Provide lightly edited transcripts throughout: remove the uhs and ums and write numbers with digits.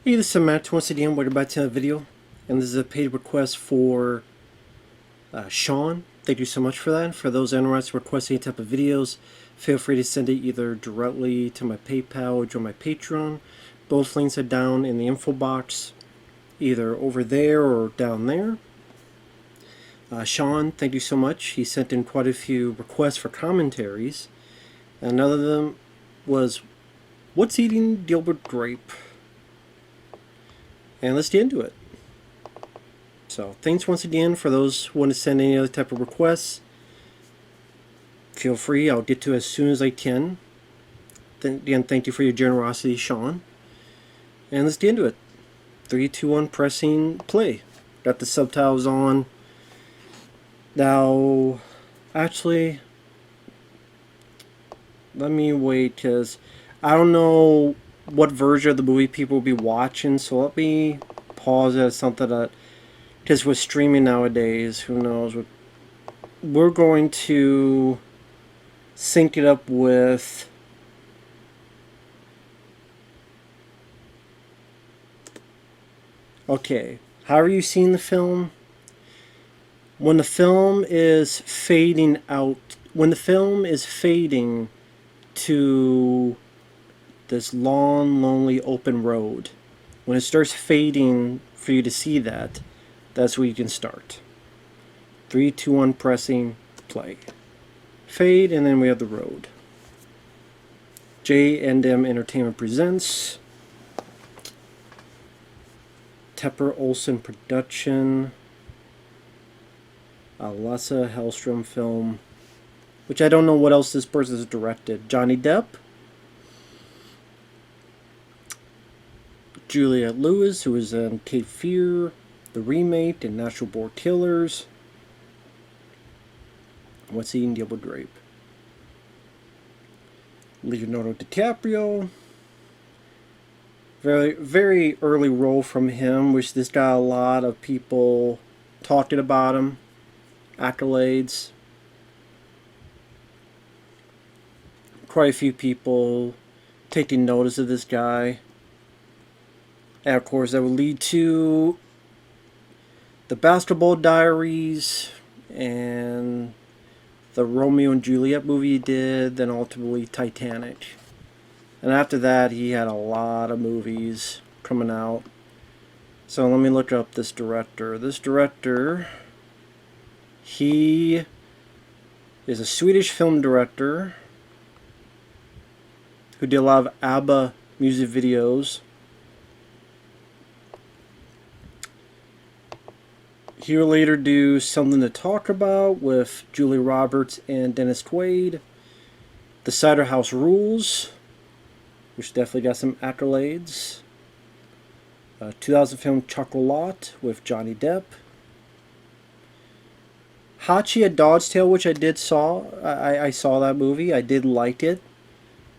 Hey, this is Matt. Once again, welcome back to another video. And this is a paid request for Shawn. Thank you so much for that. For those interested in requesting any type of videos, feel free to send it either directly to my PayPal or join my Patreon. Both links are down in the info box, either over there or down there. Shawn, thank you so much. He sent in quite a few requests for commentaries. And none of them was, what's eating Gilbert Grape? And let's get into it. So thanks once again for those who want to send any other type of requests. Feel free, I'll get to it as soon as I can. Again, thank you for your generosity, Shawn. And let's get into it. 3, 2, 1, pressing play. Got the subtitles on. Now, actually, let me wait, because I don't know what version of the movie people will be watching, so let me pause it as something that, because with streaming nowadays, who knows, we're going to sync it up with okay, how are you seeing the film? When the film is fading out, when the film is fading to this long, lonely open road, when it starts fading for you to see that, that's where you can start. 3, 2, 1, pressing play. Fade, and then we have the road. J&M Entertainment presents. Tepper Olsen production. Lasse Hellstrom film. Which I don't know what else this person has directed. Johnny Depp. Juliette Lewis, who is in Cape Fear, The Remake, and Natural Born Killers. What's Eating Gilbert Grape? Leonardo DiCaprio. Very early role from him, which this got a lot of people talking about him. Accolades. Quite a few people taking notice of this guy. And of course that would lead to the Basketball Diaries and the Romeo and Juliet movie he did, then ultimately Titanic. And after that he had a lot of movies coming out. So let me look up this director. This director, he is a Swedish film director who did a lot of ABBA music videos. He will later do Something to Talk About with Julie Roberts and Dennis Quaid. The Cider House Rules, which definitely got some accolades. 2000 film Chocolat with Johnny Depp. Hachi at Dog's Tale, which I did saw. I saw that movie. I did like it.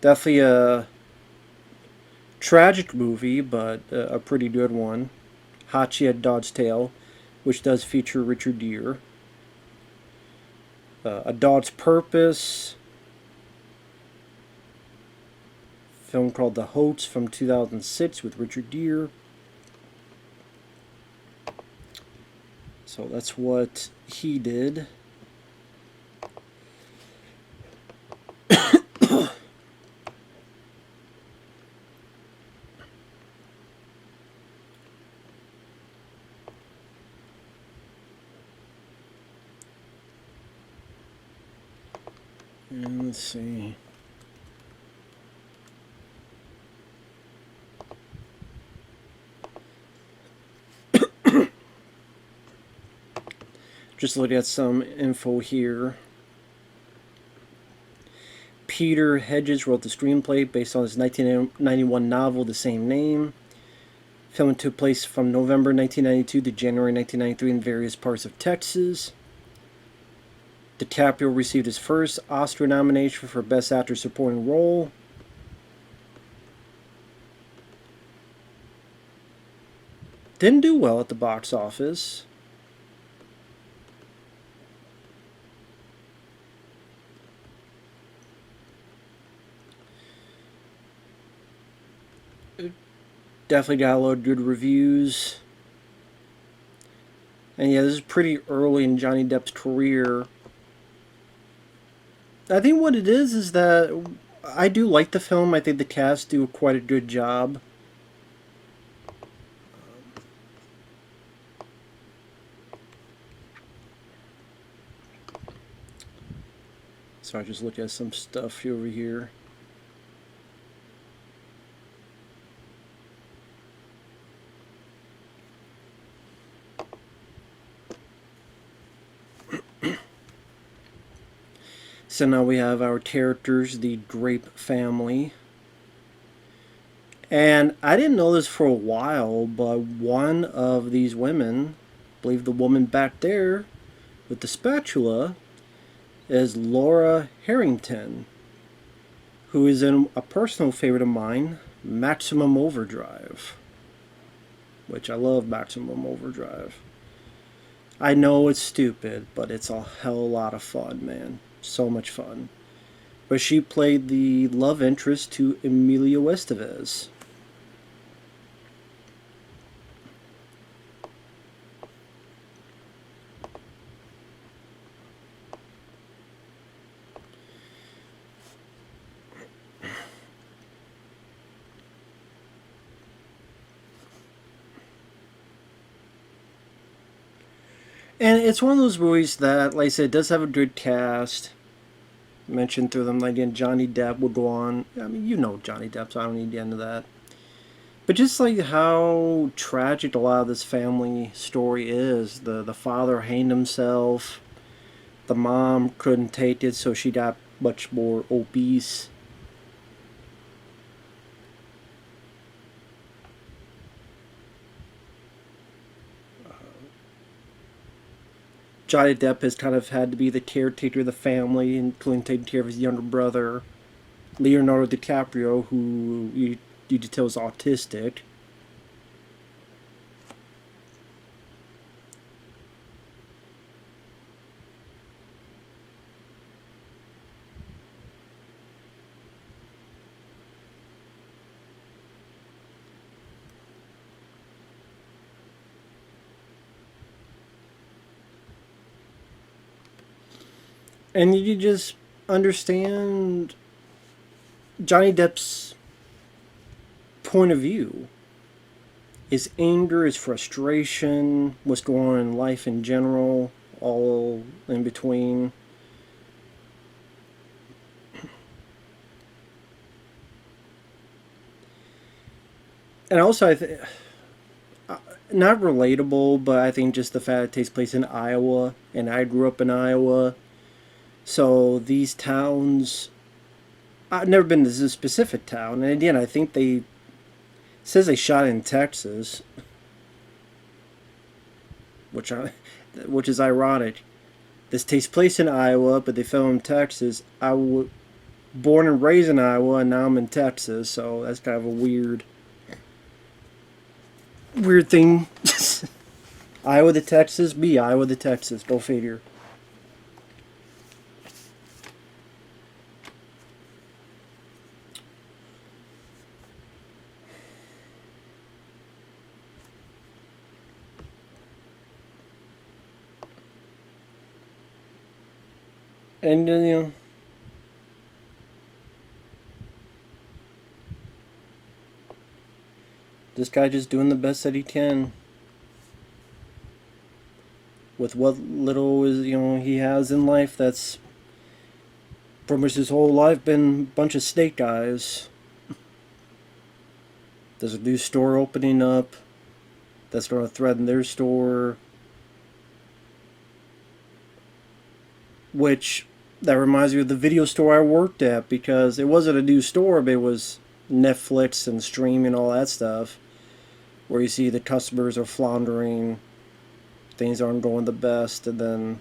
Definitely a tragic movie, but a pretty good one. Hachi at Dog's Tale, which does feature Richard Gere. A Dog's Purpose. Film called The Hoax from 2006 with Richard Gere. So that's what he did. And let's see. Just look at some info here. Peter Hedges wrote the screenplay based on his 1991 novel, the same name. Filming took place from November 1992 to January 1993 in various parts of Texas. DiCaprio received his first Oscar nomination for Best Actor Supporting Role. Didn't do well at the box office. Definitely got a lot of good reviews. And yeah, this is pretty early in Johnny Depp's career. I think what it is that I do like the film. I think the cast do quite a good job. So I just look at some stuff over here. So now we have our characters, the Grape family. And I didn't know this for a while, but one of these women, I believe the woman back there with the spatula, is Laura Harrington, who is in a personal favorite of mine, Maximum Overdrive, which I love Maximum Overdrive. I know it's stupid, but it's a hell of a lot of fun, man. So much fun. But she played the love interest to Emilio Estevez. And it's one of those movies that, like I said, does have a good cast. Mentioned through them, like again, Johnny Depp will go on. I mean, you know Johnny Depp, so I don't need to get into that. But just like how tragic a lot of this family story is. The father hanged himself. The mom couldn't take it, so she got much more obese. Johnny Depp has kind of had to be the caretaker of the family, including taking care of his younger brother, Leonardo DiCaprio, who you could tell is autistic. And you just understand Johnny Depp's point of view. His anger, his frustration, what's going on in life in general, all in between. And also, not relatable, but I think just the fact it takes place in Iowa, and I grew up in Iowa. So these towns, I've never been to this specific town, and again, I think they says they shot in Texas, which I, which is ironic. This takes place in Iowa, but they filmed in Texas. I was born and raised in Iowa, and now I'm in Texas, so that's kind of a weird thing. Iowa to Texas, be Iowa to Texas. Go figure. And this guy just doing the best that he can with what little is he has in life. That's pretty much his whole life been a bunch of snake eyes. There's a new store opening up that's going to threaten their store, which that reminds me of the video store I worked at, because it wasn't a new store, but it was Netflix and streaming, all that stuff, where you see the customers are floundering, things aren't going the best, and then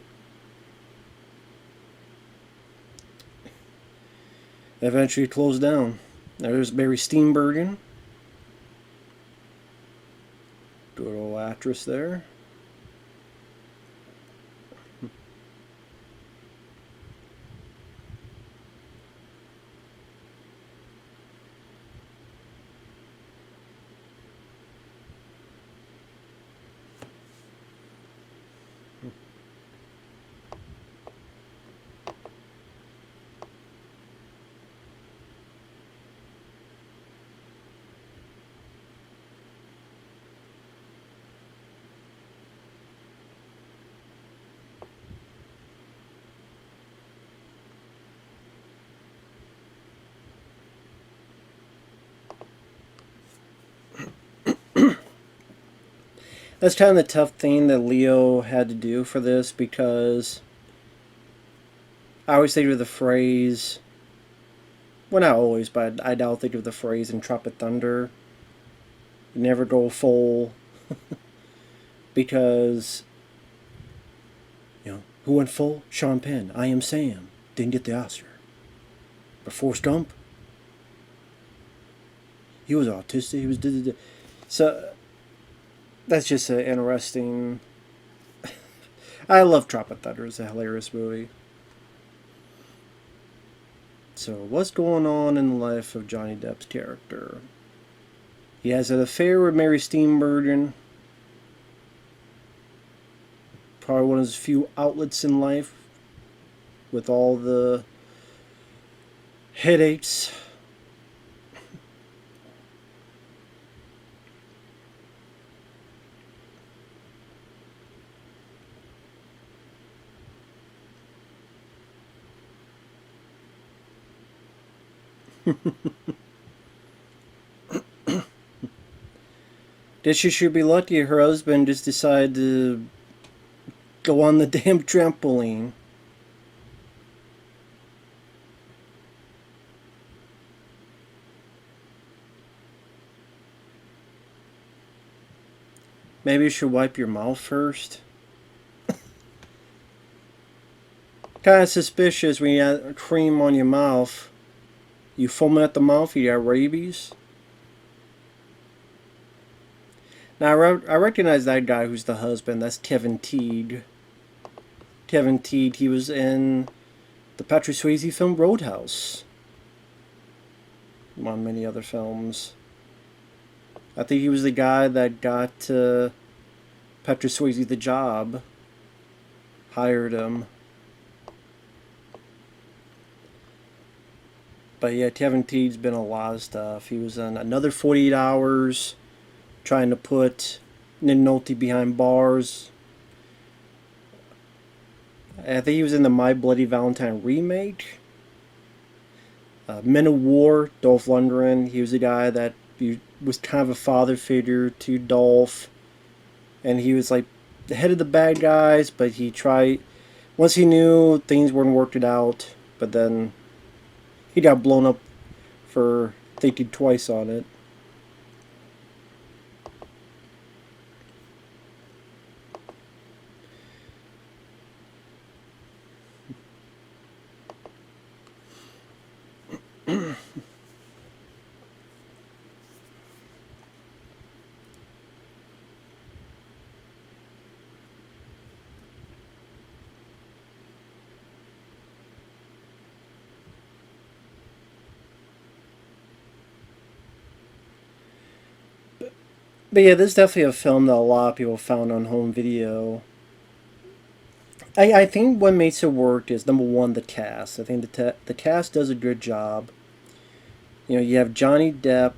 eventually closed down. There's Mary Steenburgen, good old actress there. That's kind of the tough thing that Leo had to do for this, because I always think of the phrase, well, not always, but I now think of the phrase in Tropic Thunder, you never go full, because, who went full? Sean Penn. I Am Sam. Didn't get the Oscar. But Forrest Gump, he was autistic. He was. So that's just an interesting. I love Tropic Thunder. It's a hilarious movie. So what's going on in the life of Johnny Depp's character? He has an affair with Mary Steenburgen. Probably one of his few outlets in life, with all the headaches. Guess she should be lucky her husband just decided to go on the damn trampoline. Maybe you should wipe your mouth first. Kind of suspicious when you got cream on your mouth. You foaming at the mouth, you got rabies. Now I recognize that guy who's the husband. That's Kevin Teague. Kevin Teague, he was in the Patrick Swayze film Roadhouse, among many other films. I think he was the guy that got Patrick Swayze the job, hired him. But yeah, Kevin Teague's been in a lot of stuff. He was in Another 48 Hours, trying to put Nick Nolte behind bars. I think he was in the My Bloody Valentine remake. Men of War, Dolph Lundgren. He was a guy that was kind of a father figure to Dolph. And he was like the head of the bad guys, but he tried... Once he knew things weren't working out, but then he got blown up for thinking twice on it. But yeah, this is definitely a film that a lot of people found on home video. I think what makes it work is, number one, the cast. I think the cast does a good job. You have Johnny Depp.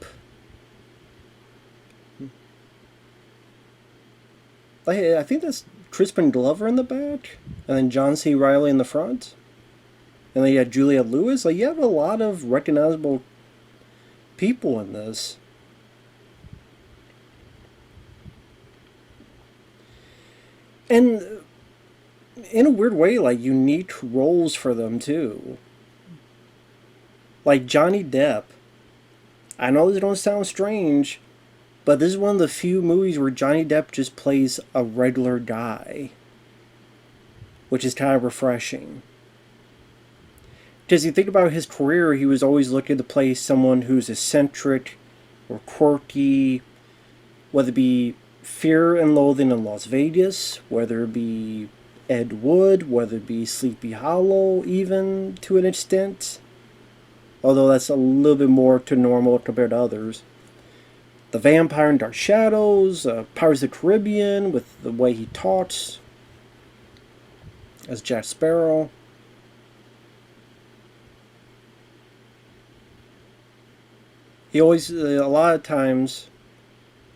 I think that's Crispin Glover in the back, and then John C. Reilly in the front, and then you have Juliette Lewis. Like, you have a lot of recognizable people in this. And in a weird way, like, unique roles for them too. Like Johnny Depp. I know this don't sound strange, but this is one of the few movies where Johnny Depp just plays a regular guy, which is kind of refreshing. Because you think about his career, he was always looking to play someone who's eccentric or quirky, whether it be Fear and Loathing in Las Vegas, whether it be Ed Wood, whether it be Sleepy Hollow, even to an extent. Although that's a little bit more to normal compared to others. The Vampire in Dark Shadows, Pirates of the Caribbean, with the way he talks as Jack Sparrow. He always, a lot of times,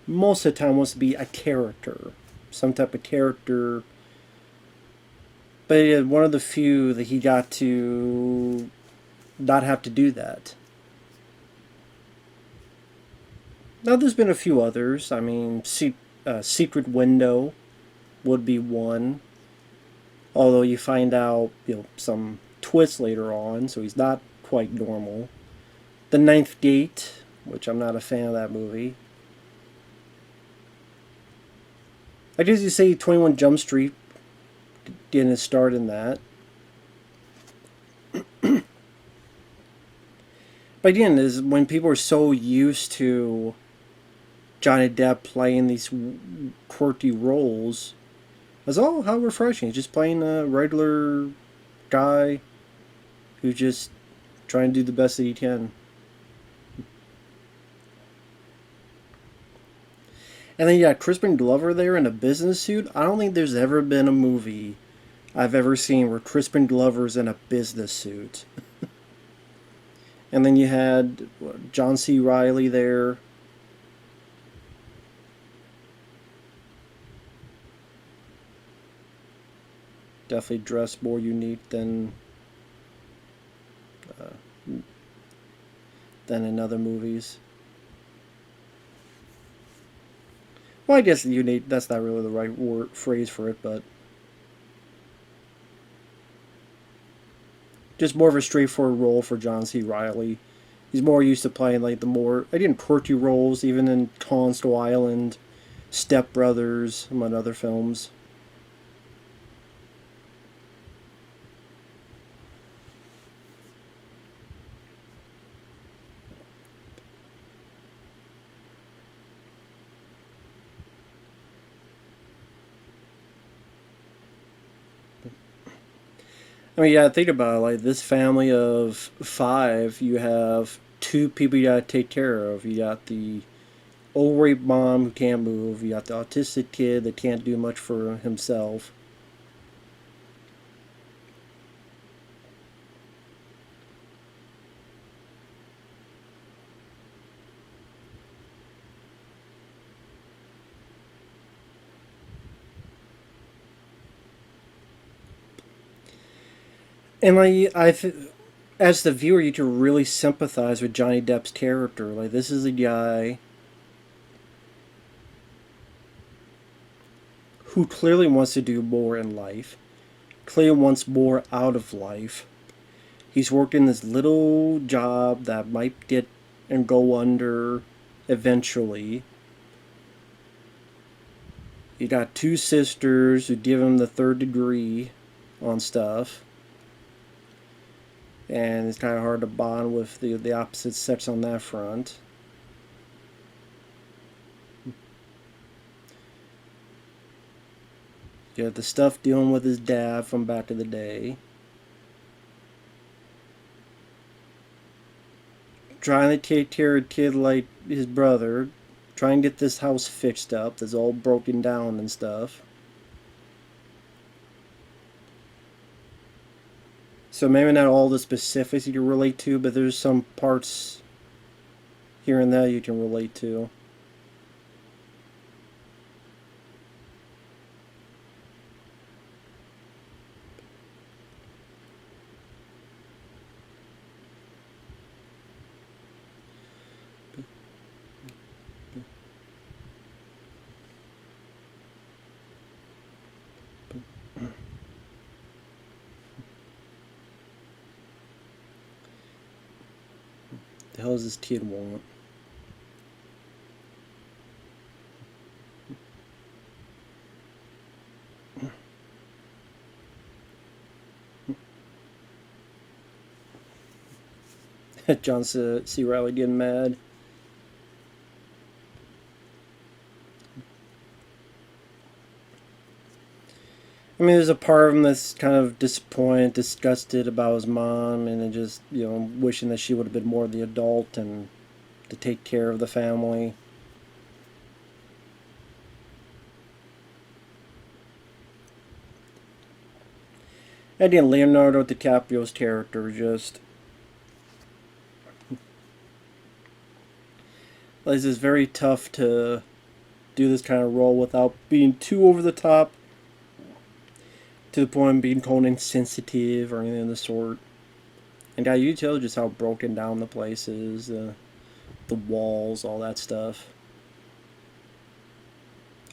most of the time, wants to be a character. Some type of character. But one of the few that he got to not have to do that. Now, there's been a few others. I mean, Secret Window would be one. Although you find out, some twists later on, so he's not quite normal. The Ninth Gate, which I'm not a fan of that movie. I guess you say 21 Jump Street getting his start in that. But again, is when people are so used to Johnny Depp playing these quirky roles, it's how refreshing. He's just playing a regular guy who's just trying to do the best that he can. And then you got Crispin Glover there in a business suit. I don't think there's ever been a movie I've ever seen where Crispin Glover's in a business suit. And then you had John C. Reilly there. Definitely dressed more unique uh, than in other movies. Well, I guess unique, that's not really the right phrase for it, but just more of a straightforward role for John C. Reilly. He's more used to playing like the more, again, quirky roles, even in Constant Island, Step Brothers, among other films. I mean, yeah, think about it. Like this family of five, you have two people you gotta take care of. You got the overweight mom who can't move. You got the autistic kid that can't do much for himself. And as the viewer, you can really sympathize with Johnny Depp's character. Like this is a guy who clearly wants to do more in life. Clearly wants more out of life. He's working this little job that might get and go under eventually. You got two sisters who give him the third degree on stuff. And it's kind of hard to bond with the opposite sex on that front. You got the stuff dealing with his dad from back in the day. Trying to take care of a kid like his brother. Trying to get this house fixed up that's all broken down and stuff. So maybe not all the specifics you can relate to, but there's some parts here and there you can relate to. The hell does this kid want? John C. Reilly getting mad. I mean, there's a part of him that's kind of disappointed, disgusted about his mom, and just, wishing that she would have been more the adult and to take care of the family. And again, Leonardo DiCaprio's character just. It's just very tough to do this kind of role without being too over the top to the point of being called insensitive or anything of the sort. And guy, you tell just how broken down the place is, the walls, all that stuff.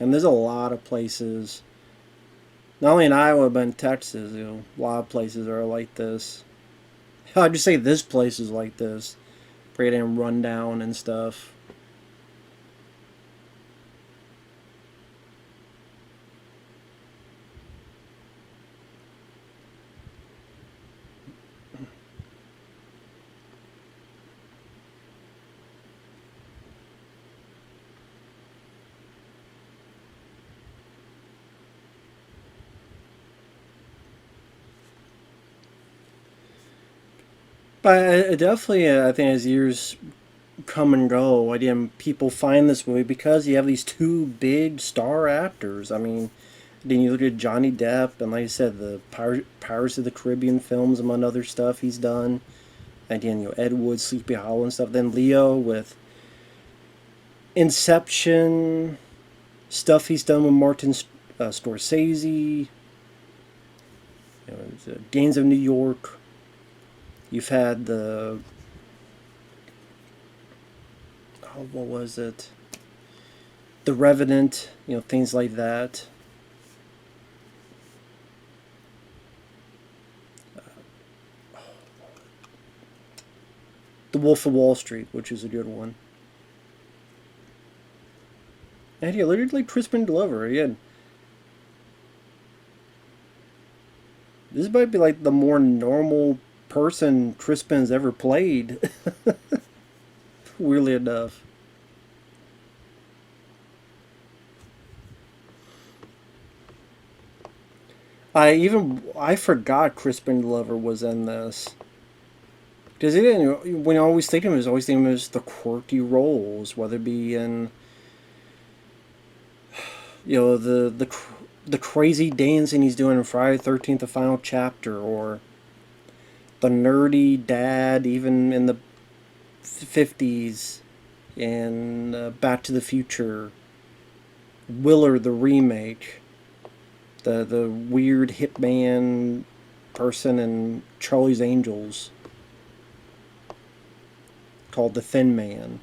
And there's a lot of places, not only in Iowa but in Texas. A lot of places are like this. I'd just say this place is like this. Pretty damn rundown and stuff. But definitely, I think as years come and go, again, people find this movie because you have these two big star actors. I mean, then you look at Johnny Depp, and like I said, the Pirates of the Caribbean films, among other stuff he's done. Again, Ed Wood, Sleepy Hollow, and stuff. Then Leo with Inception, stuff he's done with Martin Scorsese, Gangs of New York. You've had the what was it? The Revenant, things like that. The Wolf of Wall Street, which is a good one. And yeah, literally Crispin Glover again. This might be like the more normal person Crispin's ever played. Weirdly enough. I forgot Crispin Glover was in this. Because he didn't. When I always think of him, I always think of him as the quirky roles, whether it be in, the crazy dancing he's doing in Friday the 13th, the final chapter, or the nerdy dad, even in the 50s, and Back to the Future, Willard the remake, the weird hitman person in Charlie's Angels called the Thin Man.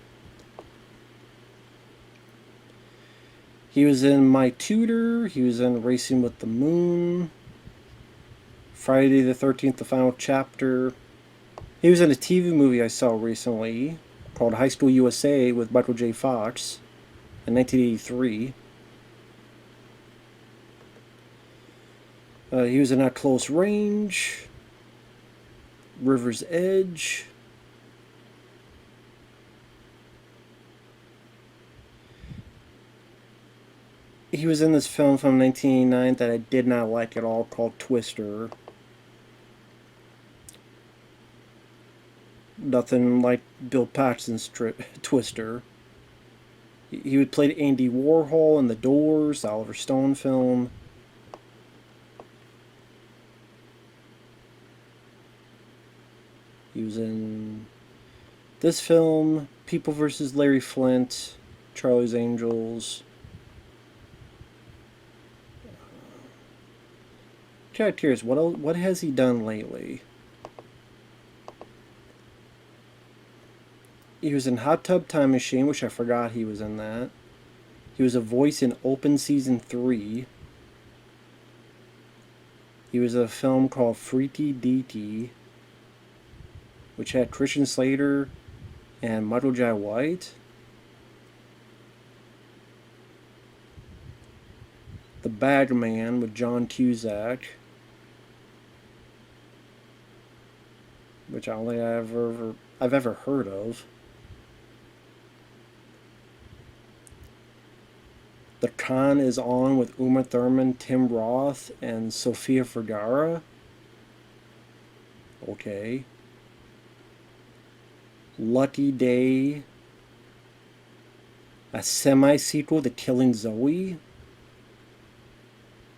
He was in My Tutor. He was in Racing with the Moon. Friday the 13th, the final chapter. He was in a TV movie I saw recently called High School USA with Michael J. Fox in 1983. He was in At Close Range, River's Edge. He was in this film from 1989 that I did not like at all called Twister. Nothing like Bill Paxton's Twister. He would play Andy Warhol in The Doors, the Oliver Stone film. He was in this film, People vs. Larry Flint, Charlie's Angels. Kind of curious, what has he done lately? He was in Hot Tub Time Machine, which I forgot he was in that. He was a voice in Open Season 3. He was in a film called Freaky Deaky, which had Christian Slater and Michael Jai White. The Bagman with John Cusack, which I don't think I've ever heard of. The Con is On with Uma Thurman, Tim Roth, and Sofia Vergara. Okay. Lucky Day. A semi-sequel to Killing Zoe.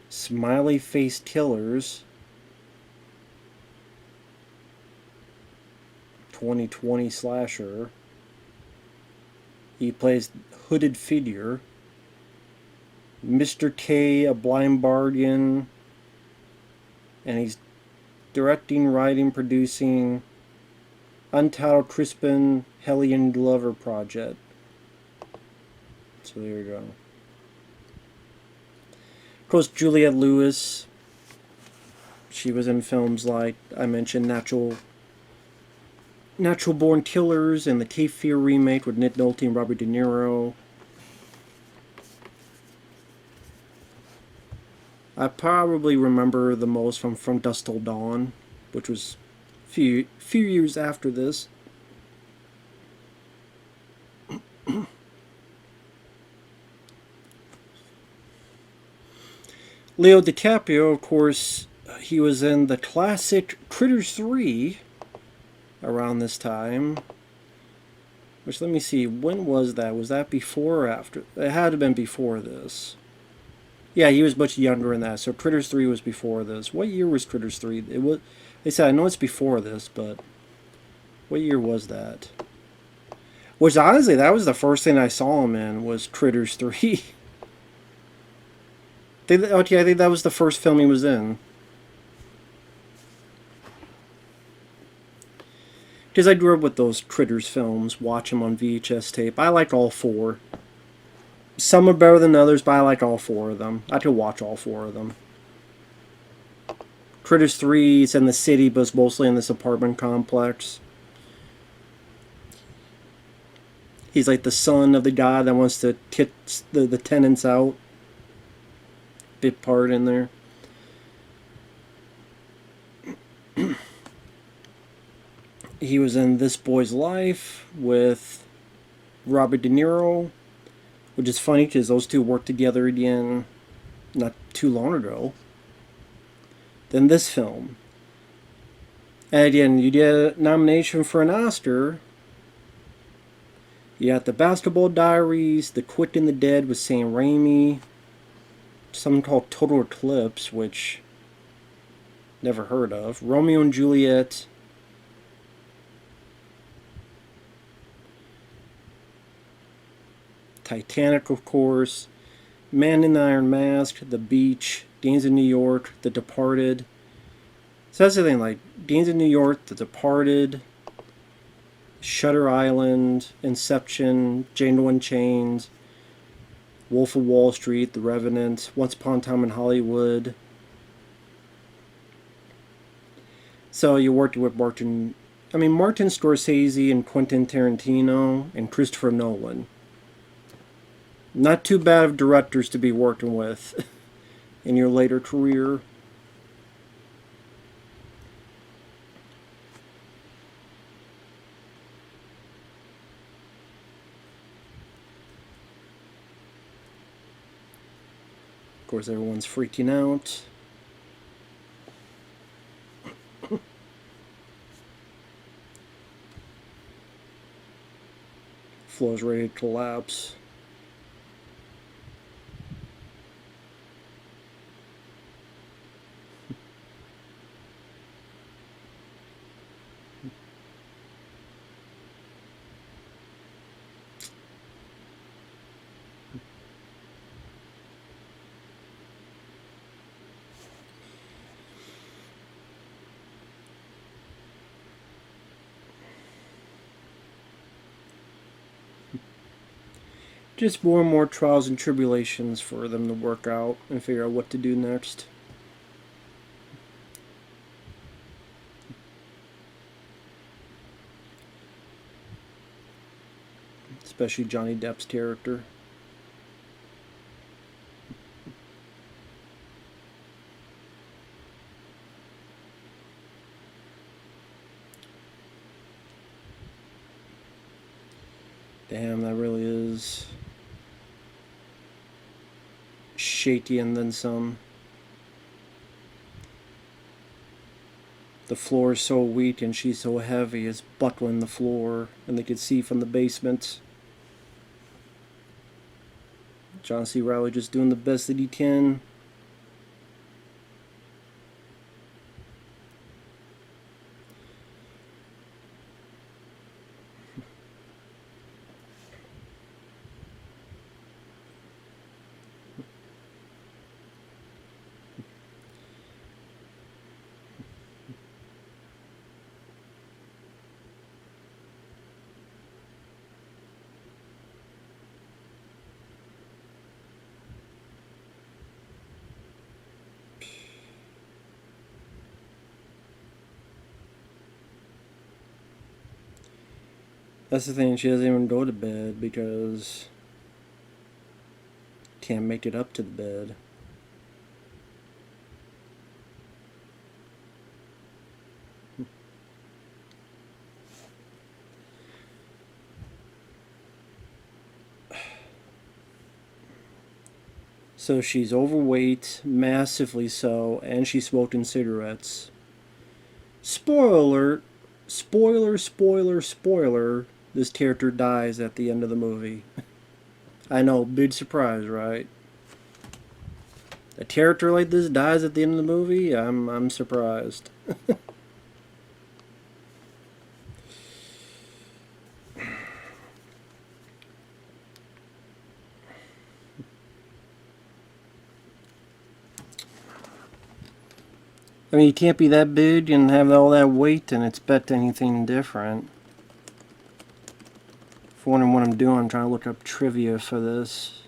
Smiley Face Killers. 2020 slasher. He plays Hooded Figure. Mr. K, A Blind Bargain. And he's directing, writing, producing Untitled Crispin Hellion Glover project. So there you go. Of course, Juliette Lewis. She was in films like I mentioned, Natural Born Killers and the Cape Fear remake with Nick Nolte and Robert De Niro. I probably remember the most from Dusk Till Dawn, which was few years after this. Leo DiCaprio, of course, he was in the classic Critters 3 around this time. Which, let me see, when was that? Was that before or after? It had to have been before this. Yeah, he was much younger in that, so Critters 3 was before this. What year was Critters 3? It was. They said, I know it's before this, but what year was that? Which, honestly, that was the first thing I saw him in, was Critters 3. Okay, I think that was the first film he was in. Because I grew up with those Critters films, watch them on VHS tape. I liked all four. Some are better than others, but I like all four of them. I could watch all four of them. Critters 3 is in the city, but it's mostly in this apartment complex. He's like the son of the guy that wants to kick the tenants out. Big part in there. He was in This Boy's Life with Robert De Niro, which is funny because those two worked together again not too long ago. Then this film. And again, you get a nomination for an Oscar. You got The Basketball Diaries, The Quick and the Dead with Sam Raimi, something called Total Eclipse, which never heard of, Romeo and Juliet, Titanic, of course, Man in the Iron Mask, The Beach, Gangs of New York, The Departed. So that's the thing, like Gangs of New York, The Departed, Shutter Island, Inception, Django Unchained, Wolf of Wall Street, The Revenant, Once Upon a Time in Hollywood. So you worked with Martin Scorsese and Quentin Tarantino and Christopher Nolan. Not too bad of directors to be working with in your later career. Of course, everyone's freaking out. Floor's ready to collapse. Just more and more trials and tribulations for them to work out and figure out what to do next. Especially Johnny Depp's character. Damn, that really is shaky and then some. The floor is so weak and she's so heavy, it's buckling the floor, and they could see from the basement. John C. Reilly just doing the best that he can. That's the thing, she doesn't even go to bed because can't make it up to the bed. So she's overweight, massively so, and she's smoking cigarettes. Spoiler alert, spoiler, this character dies at the end of the movie. I know, big surprise, right? A character like this dies at the end of the movie? I'm surprised. I mean, you can't be that big and have all that weight and expect anything different. For wondering what I'm doing, I'm trying to look up trivia for this.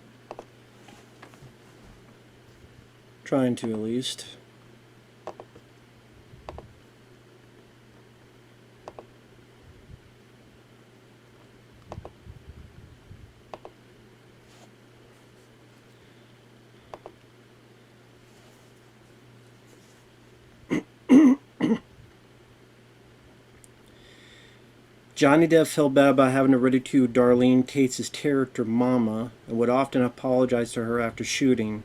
Trying to, at least. Johnny Depp felt bad about having to ridicule Darlene Tate's character Mama and would often apologize to her after shooting.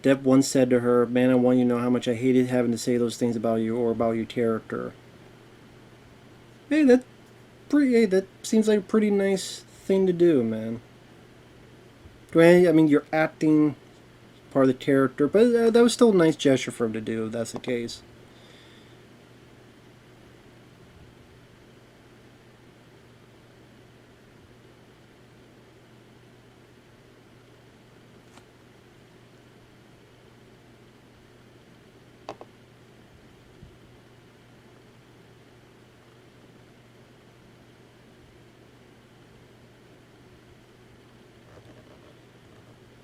Depp once said to her, "Man, I want you to know how much I hated having to say those things about you or about your character." Hey, that seems like a pretty nice thing to do, man. I mean, you're acting part of the character, but that was still a nice gesture for him to do if that's the case.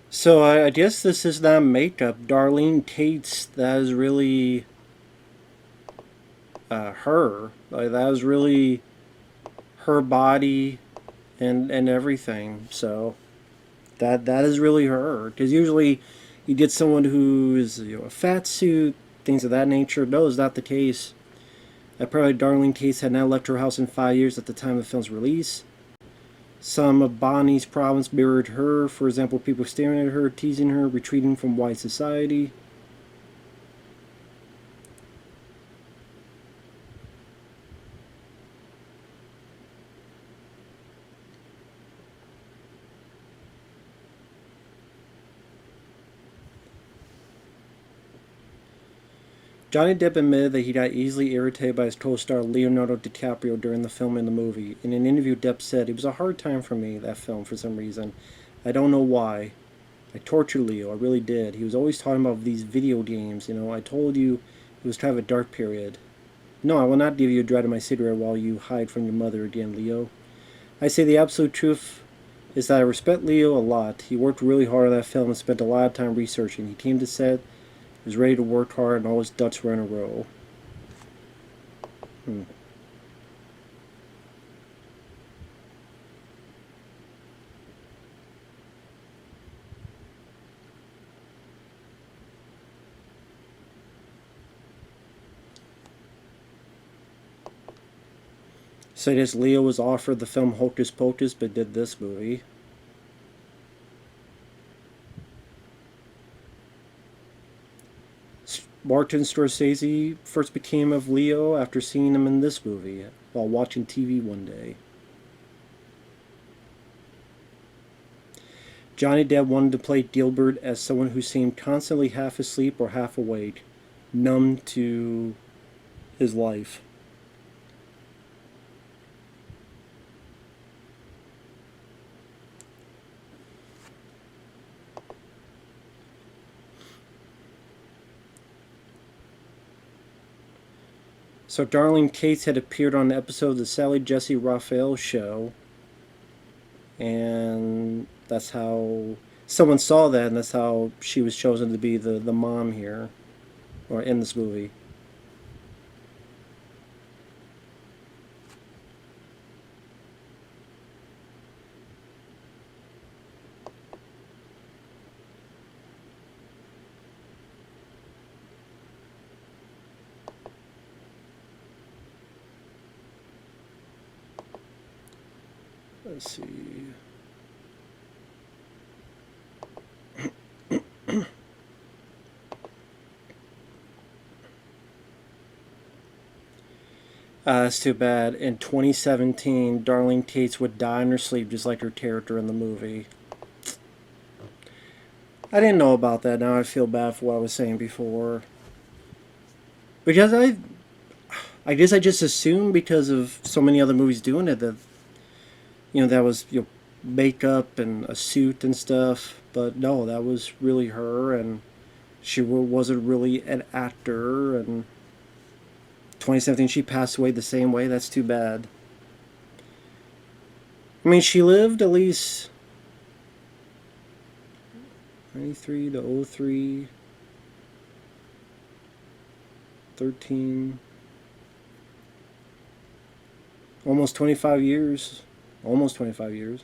So I guess this is not makeup. Darlene Tate's, that is really her. Like, that was really her body and everything. So that is really her. Because usually you get someone who's a fat suit, things of that nature. No, it's not the case. Apparently, Darlene Tate had not left her house in 5 years at the time of the film's release. Some of Bonnie's problems mirrored her. For example, people staring at her, teasing her, retreating from white society. Johnny Depp admitted that he got easily irritated by his co-star Leonardo DiCaprio during the filming of the movie. In an interview, Depp said, "It was a hard time for me, that film, for some reason. I don't know why. I tortured Leo, I really did. He was always talking about these video games, I told you it was kind of a dark period. No, I will not give you a drag of my cigarette while you hide from your mother again, Leo. I say the absolute truth is that I respect Leo a lot. He worked really hard on that film and spent a lot of time researching. He came to set, was ready to work hard, and all his ducks were in a row." Hmm. So I guess Leo was offered the film Hocus Pocus, but did this movie. Martin Scorsese first became of Leo after seeing him in this movie while watching TV one day. Johnny Depp wanted to play Gilbert as someone who seemed constantly half asleep or half awake, numb to his life. So Darlene Tate had appeared on an episode of the Sally Jesse Raphael show, and that's how someone saw that, and that's how she was chosen to be the mom here, or in this movie. Let's see. That's too bad. In 2017, Darlene Tates would die in her sleep just like her character in the movie. I didn't know about that. Now I feel bad for what I was saying before. Because I guess I just assumed because of so many other movies doing it that, that was, makeup and a suit and stuff. But no, that was really her, and she wasn't really an actor, and 2017 she passed away the same way. That's too bad. I mean, she lived at least 93 to 03, 13, almost 25 years. Almost 25 years.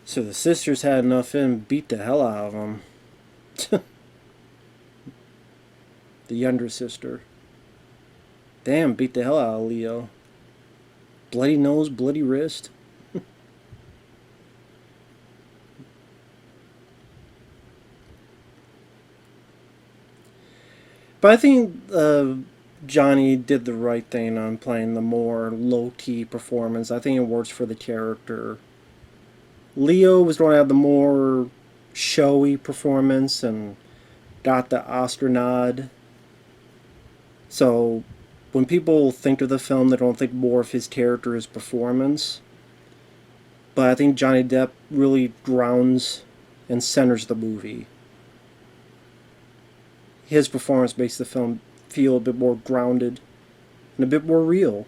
So the sisters had enough in and beat the hell out of them. The younger sister. Damn, beat the hell out of Leo. Bloody nose, bloody wrist. But I think Johnny did the right thing on playing the more low-key performance. I think it works for the character. Leo was going to have the more showy performance and got the Oscar nod. So when people think of the film, they don't think more of his character as performance. But I think Johnny Depp really grounds and centers the movie. His performance makes the film feel a bit more grounded and a bit more real.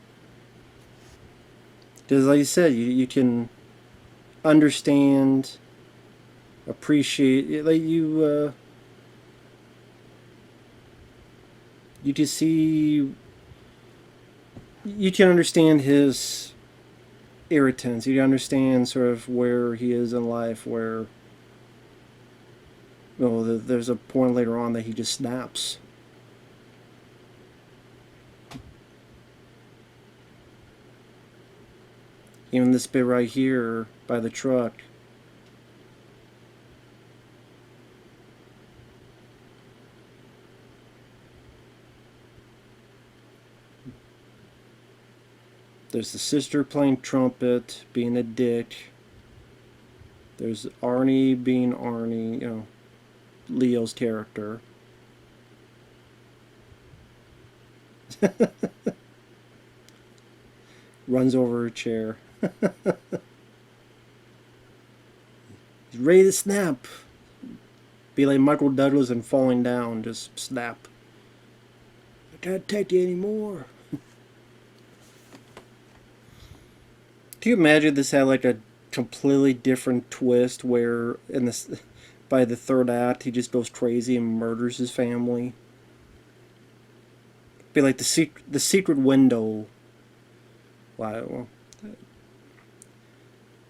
Because like you said, you can understand, appreciate, like you can see, you can understand his irritants. You can understand sort of where he is in life, where there's a point later on that he just snaps. Even this bit right here by the truck. There's the sister playing trumpet, being a dick. There's Arnie being Arnie, Leo's character. Runs over her chair. He's ready to snap. Be like Michael Douglas and falling down. Just snap. I can't take you anymore. Can you imagine this had like a completely different twist where by the third act he just goes crazy and murders his family? Be like the secret window. Well,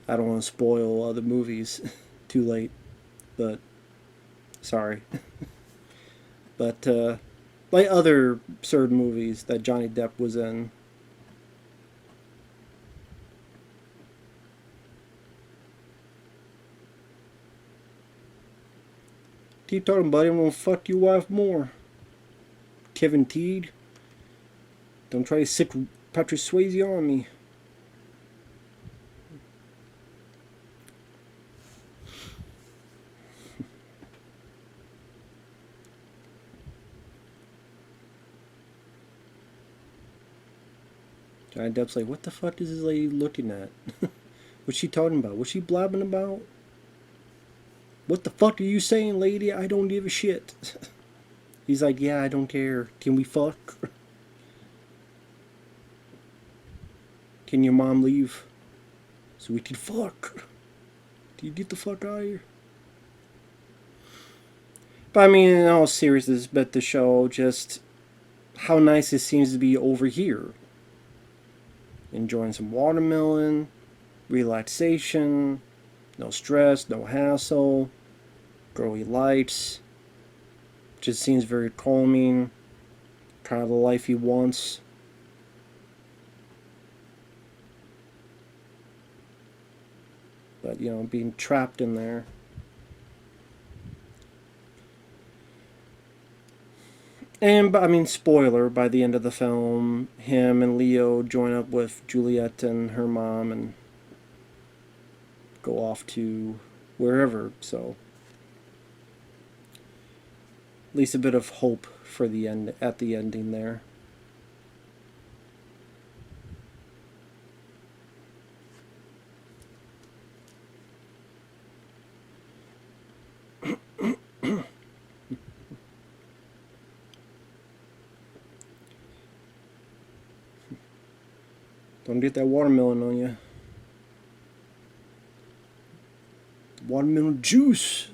I don't want to spoil other movies. Too late, but sorry. But like other absurd movies that Johnny Depp was in. Keep talking, buddy. I'm gonna fuck your wife more. Kevin Teed. Don't try to sick Patrick Swayze on me. Johnny Depp's like, what the fuck is this lady looking at? What's she talking about? What's she blabbing about? What the fuck are you saying, lady? I don't give a shit. He's like, yeah, I don't care. Can we fuck? Can your mom leave? So we can fuck. Do you get the fuck out of here? But I mean, in all seriousness, but the show just how nice it seems to be over here. Enjoying some watermelon, relaxation, no stress, no hassle, girly lights. Just seems very calming. kind of the life he wants. But, you know, being trapped in there. And, I mean, spoiler, by the end of the film, him and Leo join up with Juliet and her mom and go off to wherever, so at least a bit of hope for the end at the ending there. Don't get that watermelon on you. Watermelon juice.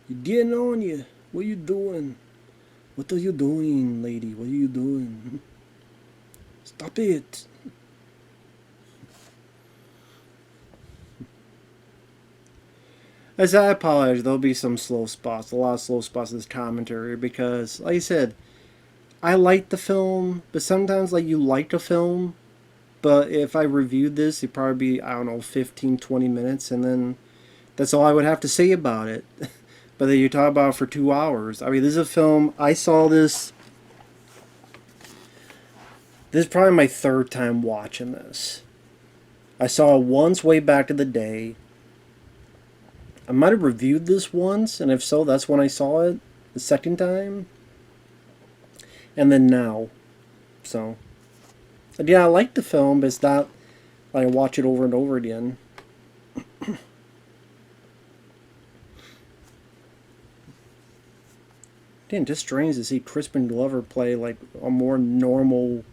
You're getting on you. What are you doing? What are you doing, lady? What are you doing? Stop it. As I apologize, there'll be some slow spots, a lot of slow spots in this commentary because, like I said, I like the film, but sometimes, like, you like a film, but if I reviewed this, it'd probably be, I don't know, 15, 20 minutes, and then that's all I would have to say about it. But then you talk about it for 2 hours. I mean, this is a film, I saw this. This is probably my third time watching this. I saw it once way back in the day. I might have reviewed this once, and if so, that's when I saw it the second time. And then now. So. And yeah, I like the film, but it's not like I watch it over and over again. Damn, just strange to see Crispin Glover play like a more normal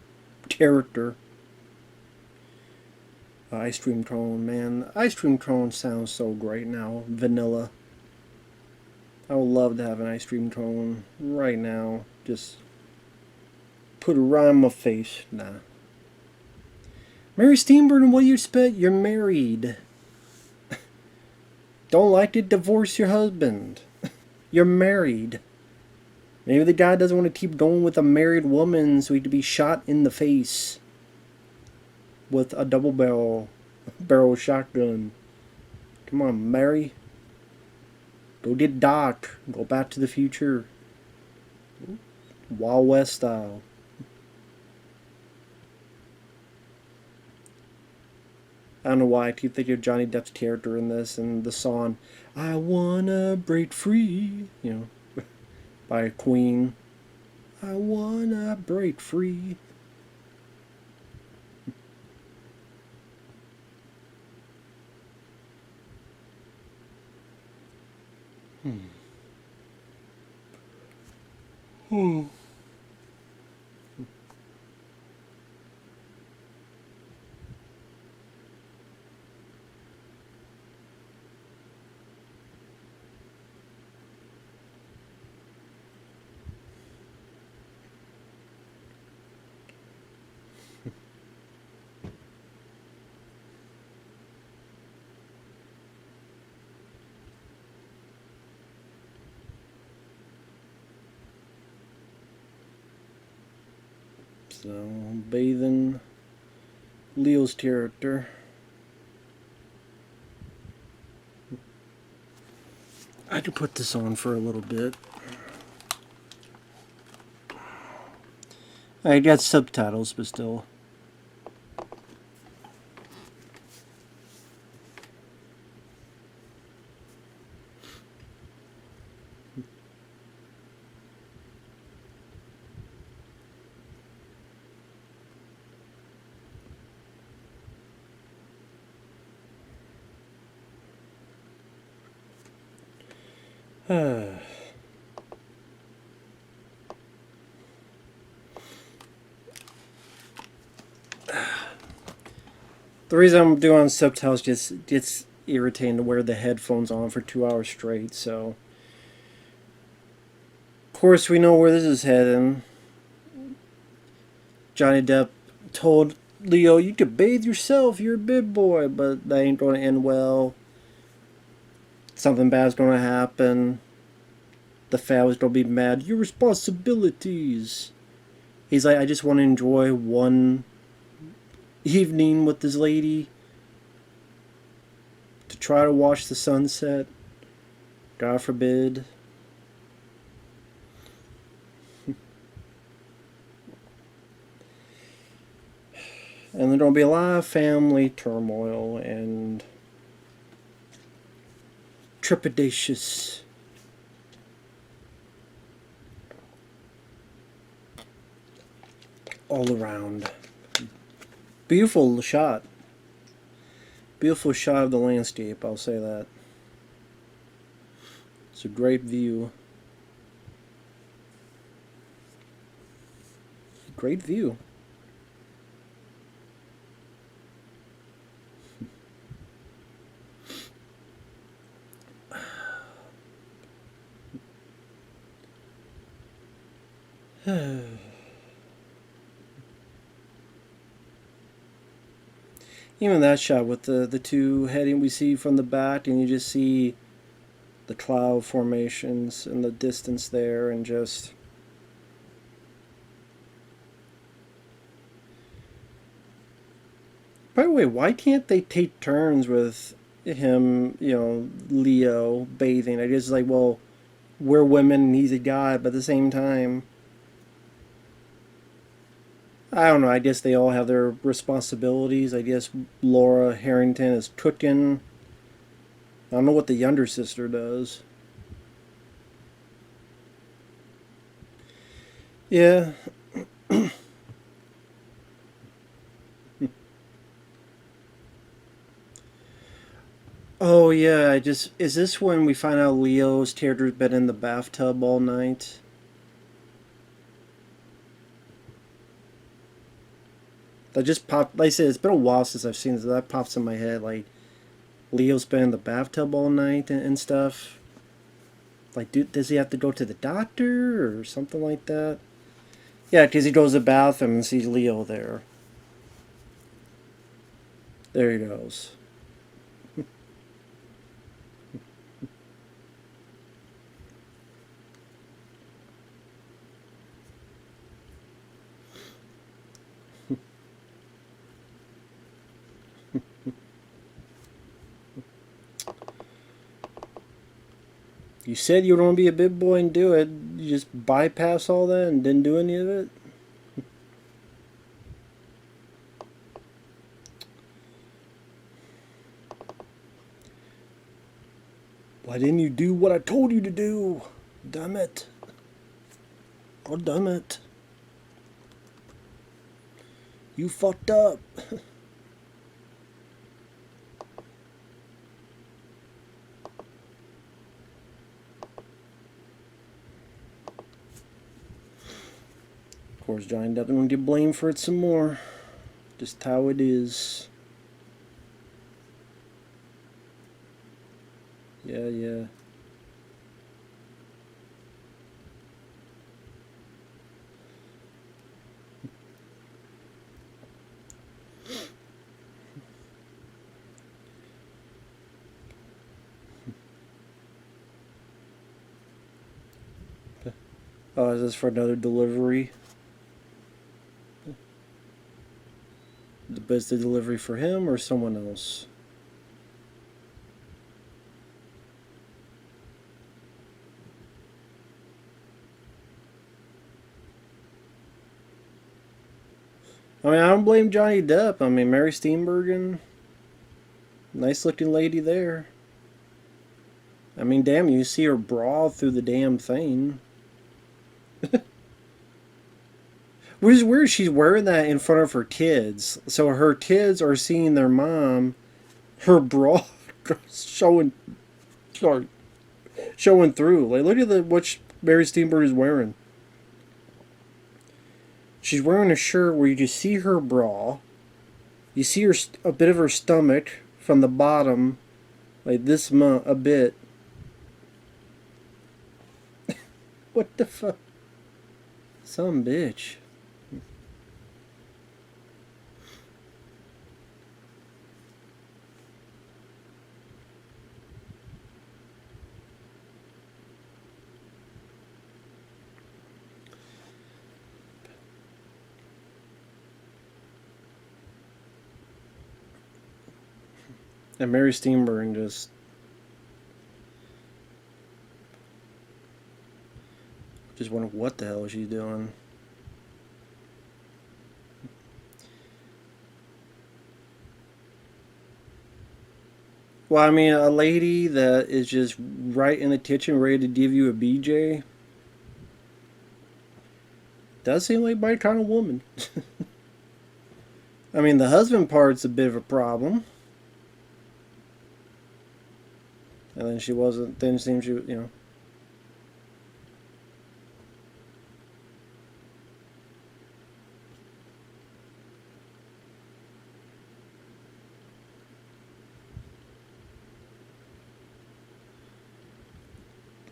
character. Ice cream cone, man. Ice cream cone sounds so great now. Vanilla. I would love to have an ice cream cone right now. Just put it right on my face. Nah. Mary Steenburgen, what do you expect? You're married. Don't like it? Divorce your husband. You're married. Maybe the guy doesn't want to keep going with a married woman so he could be shot in the face with a double barrel shotgun. Come on, Mary. Go get Doc. Go back to the future. Wild West style. I don't know why I keep thinking of Johnny Depp's character in this and the song I Wanna Break Free, you know, by Queen. I wanna break free. So, bathing Leo's character. I could put this on for a little bit. I got subtitles, but still. The reason I'm doing subtitles just gets irritating to wear the headphones on for 2 hours straight, so of course we know where this is heading. Johnny Depp told Leo, you could bathe yourself, you're a big boy, but that ain't gonna end well. Something bad's gonna happen. The family's gonna be mad. Your responsibilities. He's like, I just want to enjoy one evening with this lady to try to watch the sunset. God forbid. And there's going to be a lot of family turmoil and trepidatious. All around. Beautiful shot. Beautiful shot of the landscape, I'll say that. It's a great view. Great view. Even that shot with the two heading we see from the back, and you just see the cloud formations in the distance there, and just by the way, why can't they take turns with him, Leo bathing? I guess like, well, we're women and he's a guy, but at the same time, I don't know, I guess they all have their responsibilities. I guess Laura Harrington is cooking. I don't know what the younger sister does. Yeah. Oh yeah, is this when we find out Leo's character's been in the bathtub all night? That just popped. Like I said, it's been a while since I've seen this. That pops in my head. Like Leo's been in the bathtub all night and stuff. Like, does he have to go to the doctor or something like that? Yeah, because he goes to the bathroom and sees Leo there. There he goes. You said you were going to be a big boy and do it. You just bypass all that and didn't do any of it? Why didn't you do what I told you to do? Damn it. Oh, damn it. You fucked up. Of course, Johnny doesn't want to get blamed for it some more. Just how it is. Yeah, yeah. Oh, is this for another delivery? Is the delivery for him or someone else? I mean, I don't blame Johnny Depp. I mean, Mary Steenburgen, nice looking lady there. I mean, damn, you see her bra through the damn thing. Which is weird. She's wearing that in front of her kids, so her kids are seeing their mom. Her bra showing, sorry, showing through. Like, look at what Mary Steenburgen is wearing. She's wearing a shirt where you just see her bra. You see her a bit of her stomach from the bottom, like this a bit. What the fuck? Some bitch. And Mary Steenburgen just wonder what the hell she's doing. Well, I mean, a lady that is just right in the kitchen, ready to give you a BJ, does seem like my kind of woman. I mean, the husband part's a bit of a problem. And then she wasn't. Then it seems she,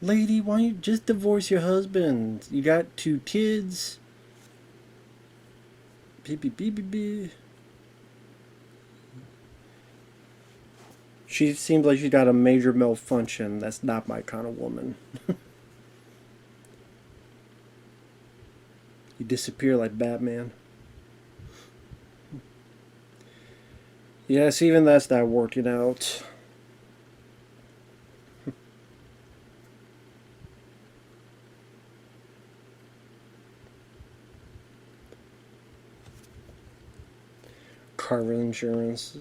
lady, why don't you just divorce your husband? You got 2 kids. Beep, beep, beep, beep, beep. She seems like she's got a major malfunction. That's not my kind of woman. You disappear like Batman. Yes, even that's not working out. Car insurance.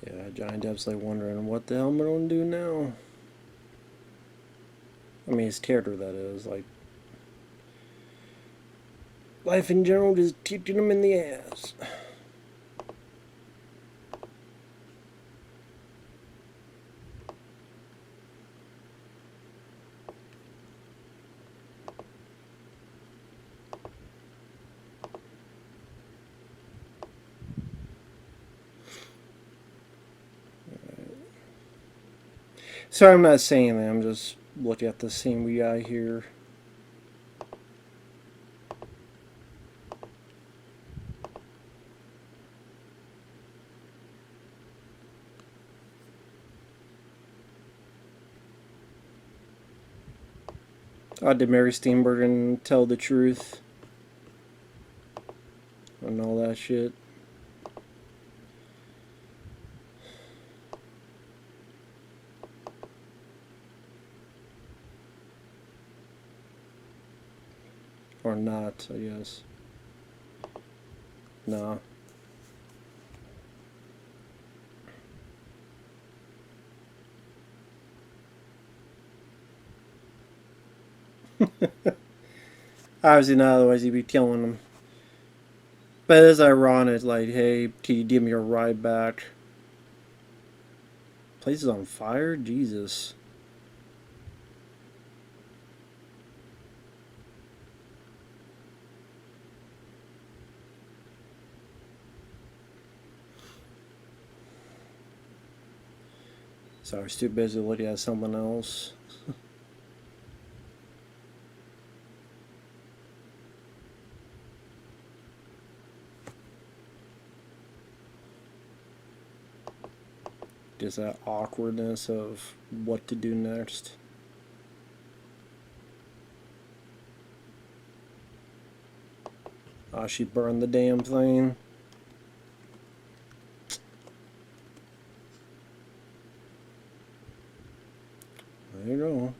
Yeah, Johnny Depp's like wondering what the hell am I gonna do now? I mean, his character, that is. Like, life in general just kicking him in the ass. Sorry, I'm not saying that. I'm just looking at the scene we got here. Did Mary Steenburgen tell the truth? And all that shit. Or not, I guess. Nah. Obviously not, otherwise he'd be killing them. But it's ironic, like, hey, can you give me a ride back? Place is on fire? Jesus. Sorry, I was too busy looking at someone else. Just that awkwardness of what to do next. She burned the damn thing. There you go.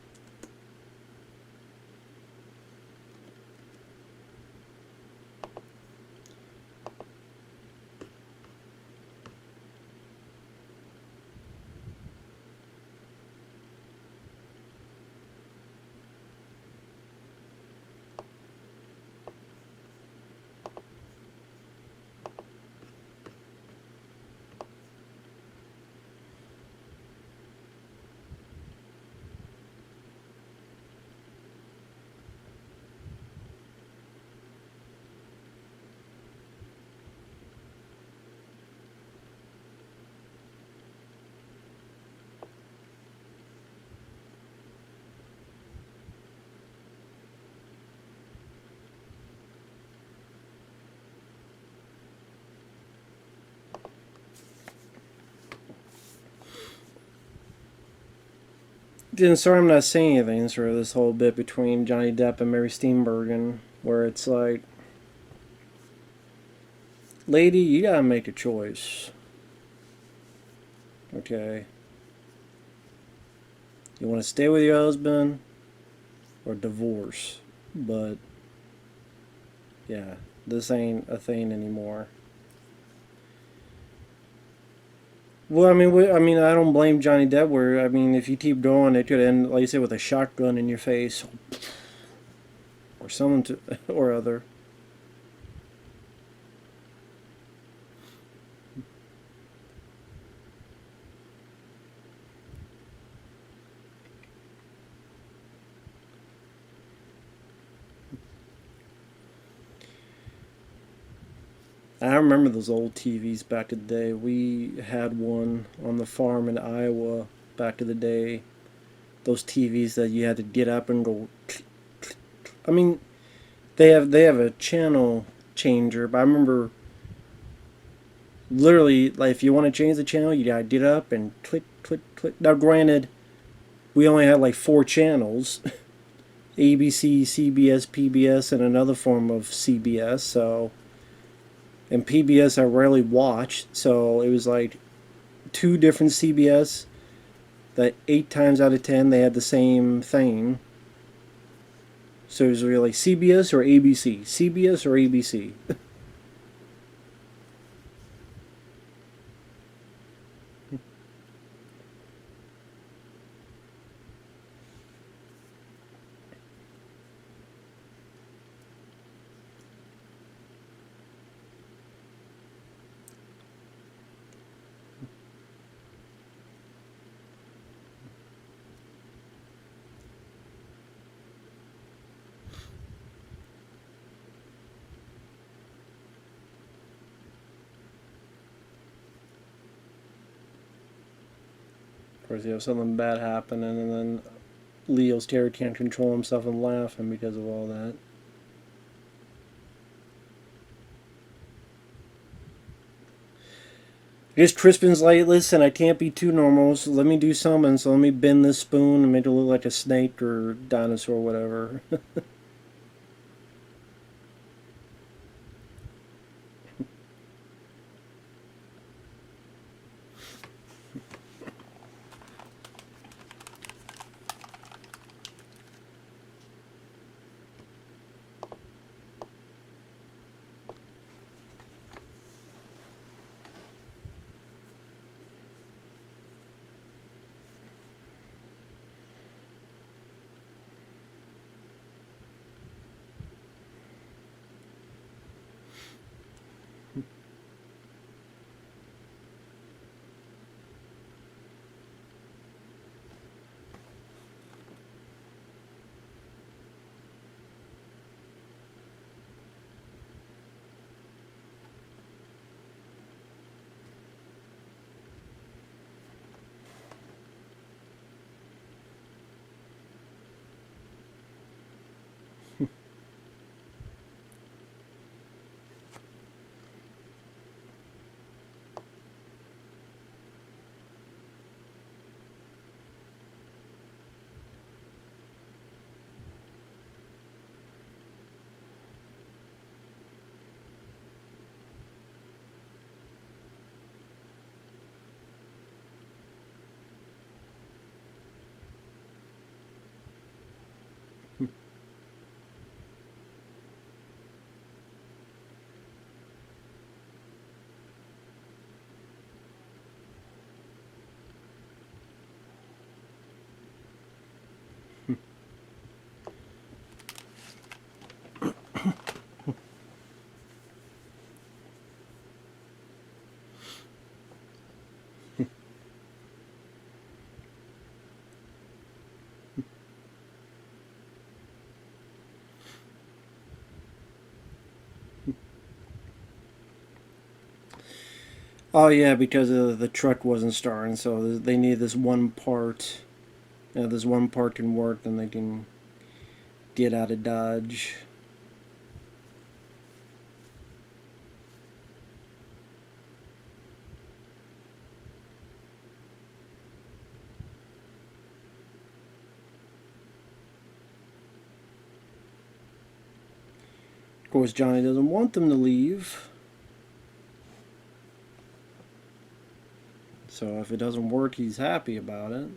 Then sorry, I'm not saying anything. Sort of this whole bit between Johnny Depp and Mary Steenburgen, where it's like, lady, you gotta make a choice. Okay, you want to stay with your husband or divorce? But yeah, this ain't a thing anymore. Well, I mean, I don't blame Johnny Depp. Where I mean, if you keep going, it could end, like you said, with a shotgun in your face, or someone to, or other. I remember those old TVs back in the day. We had one on the farm in Iowa back in the day. Those TVs that you had to get up and go. I mean, they have a channel changer, but I remember literally, like, if you want to change the channel, you gotta get up and click, click, click. Now, granted, we only had like four channels: ABC, CBS, PBS, and another form of CBS. So, and PBS I rarely watched, so it was like two different CBS that 8 times out of 10 they had the same thing. So it was really CBS or ABC, CBS or ABC. Of course, you have something bad happening, and then Leo's terror can't control himself and laughing because of all that. I guess Crispin's like, listen, I can't be too normal, so let me do something. So let me bend this spoon and make it look like a snake or dinosaur or whatever. Oh yeah, because the truck wasn't starting, so they need this one part. This one part can work, then they can get out of Dodge. Of course, Johnny doesn't want them to leave. So if it doesn't work, he's happy about it.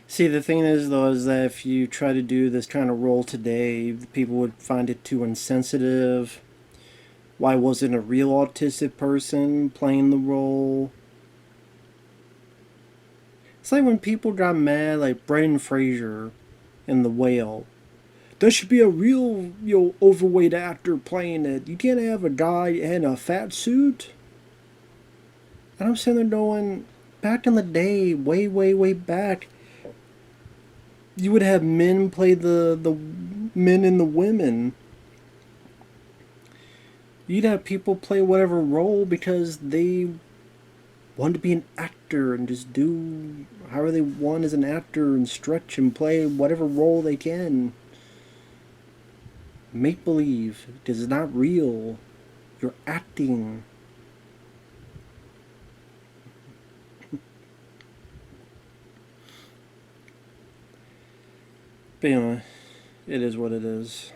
See, the thing is, though, is that if you try to do this kind of role today, people would find it too insensitive. Why wasn't a real autistic person playing the role? It's like when people got mad, like Brendan Fraser in The Whale. There should be a real, overweight actor playing it. You can't have a guy in a fat suit. And I'm sitting there going, back in the day, way, way, way back, you would have men play the men and the women. You'd have people play whatever role because they want to be an actor and just do however they want as an actor and stretch and play whatever role they can. Make believe. Because it's not real. You're acting. But anyway, it is what it is.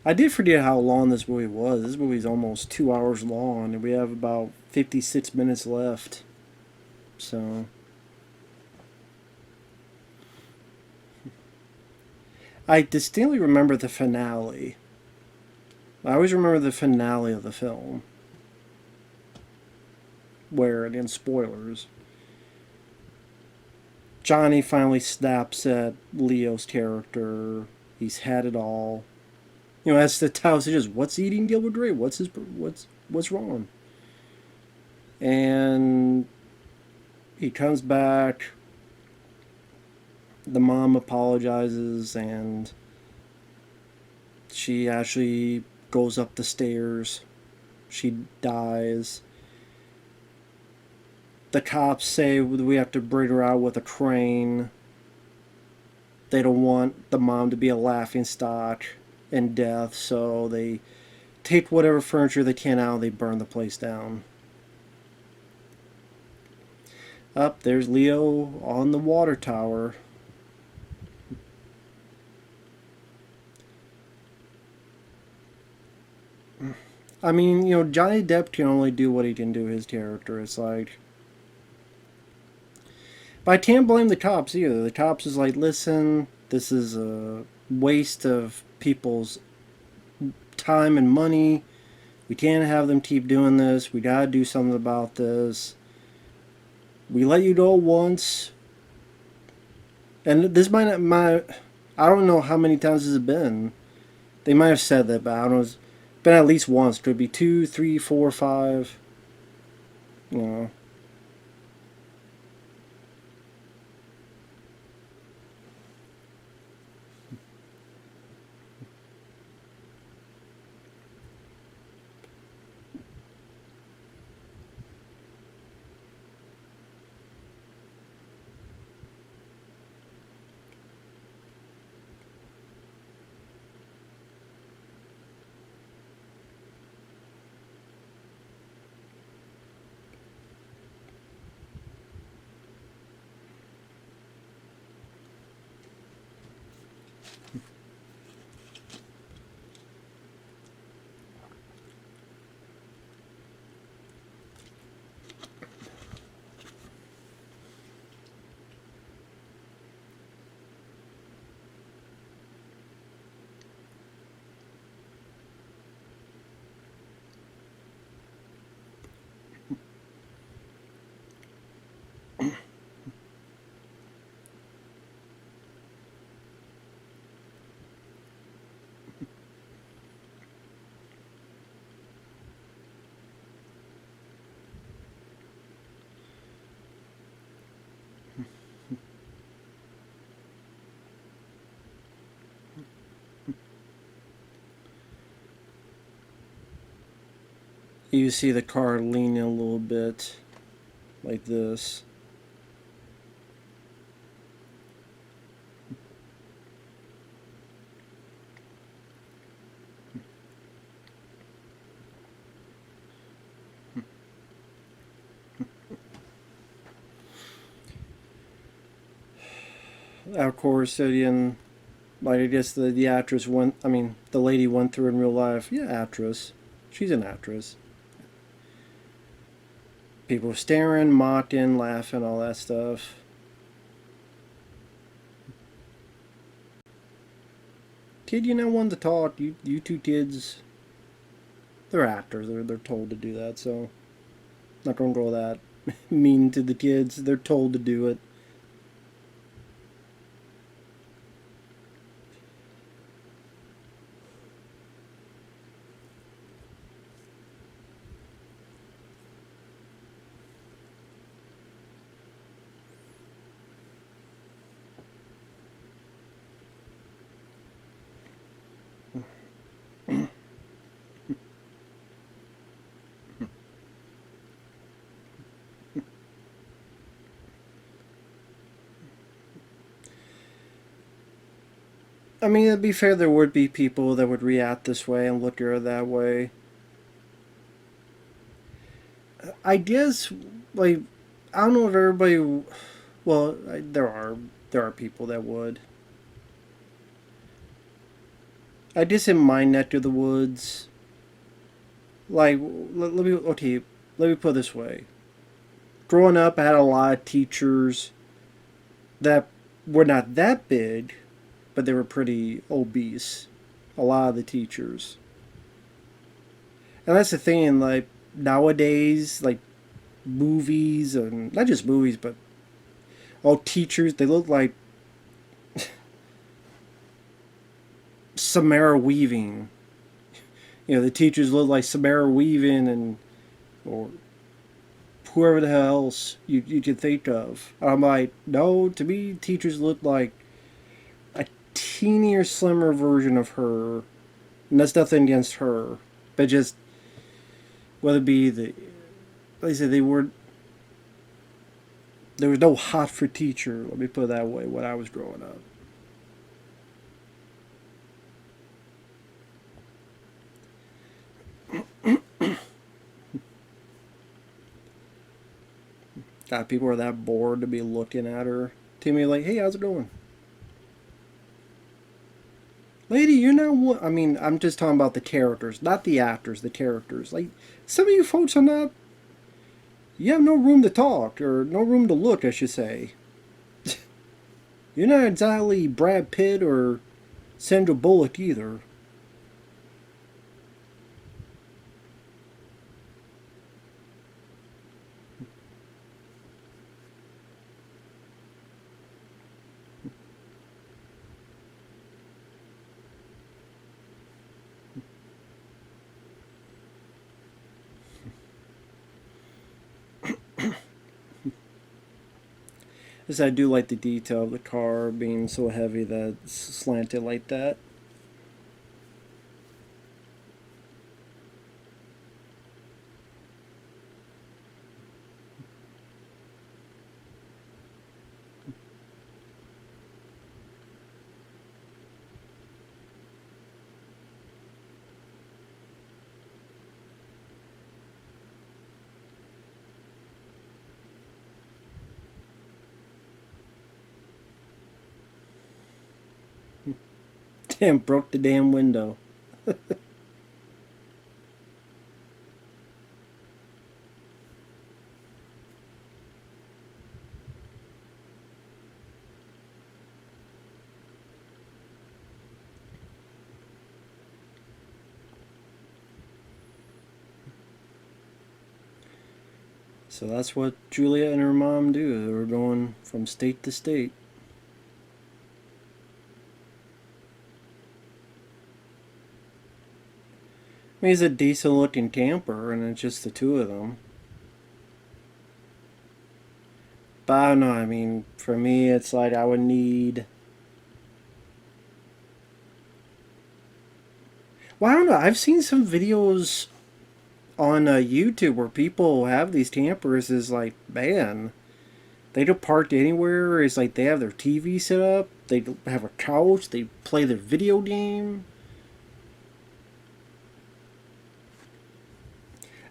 I did forget how long this movie was. This movie's almost 2 hours long, and we have about 56 minutes left. So, I distinctly remember the finale. I always remember the finale of the film. Where, again, spoilers, Johnny finally snaps at Leo's character. He's had it all. As the title suggests, what's eating Gilbert Grape? What's wrong? And he comes back. The mom apologizes, and she actually goes up the stairs. She dies. The cops say we have to bring her out with a crane. They don't want the mom to be a laughingstock in death, so they take whatever furniture they can out and they burn the place down. Up there's Leo on the water tower. I mean, Johnny Depp can only do what he can do, his character. It's like, but I can't blame the cops either. The cops is like, listen, this is a waste of people's time and money. We can't have them keep doing this. We gotta do something about this. We let you go once. And this might not, I don't know how many times has it been. They might have said that, but I don't know. It's been at least once. Could be 2, 3, 4, 5. You know. You see the car leaning a little bit like this. Of course, again, like I guess the actress went. I mean, the lady went through in real life. Yeah, actress. She's an actress. People staring, mocking, laughing, all that stuff. Kid, you know when to talk. You two kids, they're actors. They're told to do that. So not gonna go that mean to the kids. They're told to do it. I mean, to be fair, there would be people that would react this way and look at her that way. I guess, like, I don't know if everybody. Well, there are people that would. I just in my neck of the woods. Like, let me okay. Let me put it this way. Growing up, I had a lot of teachers that were not that big, but they were pretty obese. A lot of the teachers, and that's the thing. Like nowadays, like movies and not just movies, but all teachers they look like Samara Weaving. You know, the teachers look like Samara Weaving and or whoever the hell else you could think of. I'm like, no, to me, teachers look like a teenier, slimmer version of her. And that's nothing against her, but just whether it be the, like I said, they were. There was no hot for teacher. Let me put it that way. When I was growing up, God, people are that bored to be looking at her. To me, like, hey, how's it going? Lady, you're not what? I mean, I'm just talking about the characters, not the actors, the characters. Like, some of you folks are not. You have no room to talk, or no room to look, I should say. You're not exactly Brad Pitt or Sandra Bullock either. Just I do like the detail of the car being so heavy that it's slanted like that. Damn, broke the damn window. So that's what Julia and her mom do. They were going from state to state. I mean, it's a decent looking camper, and it's just the two of them. But I don't know. I mean, for me, it's like I would need. Well, I don't know. I've seen some videos on YouTube where people have these campers is like, man, they don't park anywhere. It's like they have their TV set up. They have a couch. They play their video game.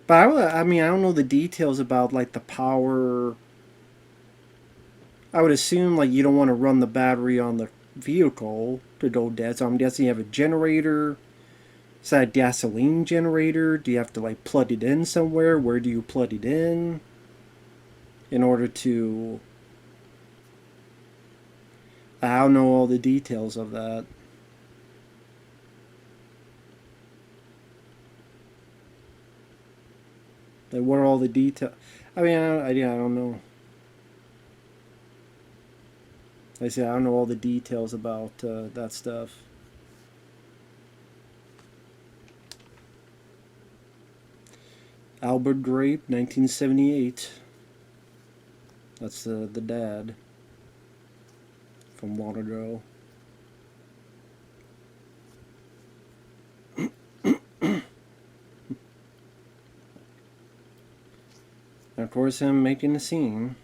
But I mean, I don't know the details about like the power. I would assume like you don't want to run the battery on the vehicle to go dead. So I'm guessing you have a generator. Is that a gasoline generator? Do you have to like plug it in somewhere? Where do you plug it in order to? I don't know all the details of that. Like, what are all the details? I mean, yeah, I don't know. Like I say I don't know all the details about that stuff. Albert Grape, 1978. That's the dad from long ago. And of course, him making the scene.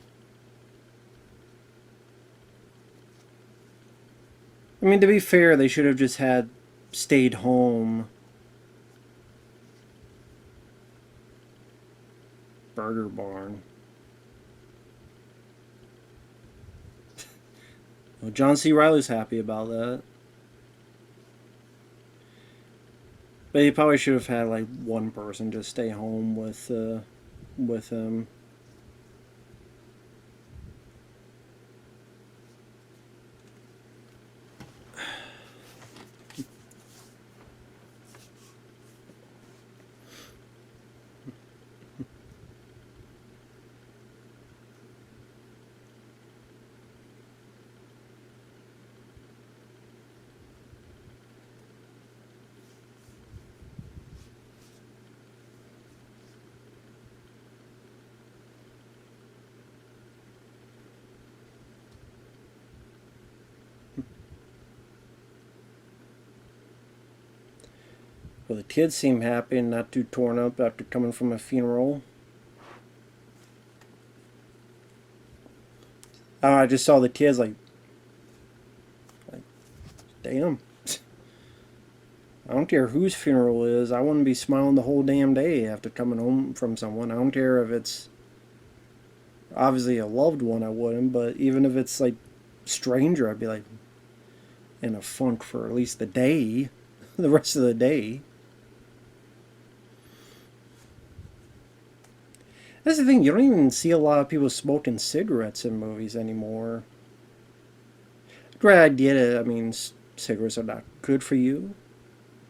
I mean, to be fair, they should have just had stayed home. Burger Barn. Well, John C. Reilly's happy about that. But he probably should have had like one person just stay home with him. Well, the kids seem happy and not too torn up after coming from a funeral. Oh, I just saw the kids like damn. I don't care whose funeral it is. I wouldn't be smiling the whole damn day after coming home from someone. I don't care if it's obviously a loved one. I wouldn't, but even if it's like stranger, I'd be like in a funk for at least the day, the rest of the day. That's the thing. You don't even see a lot of people smoking cigarettes in movies anymore. Right, I get it. I mean, cigarettes are not good for you,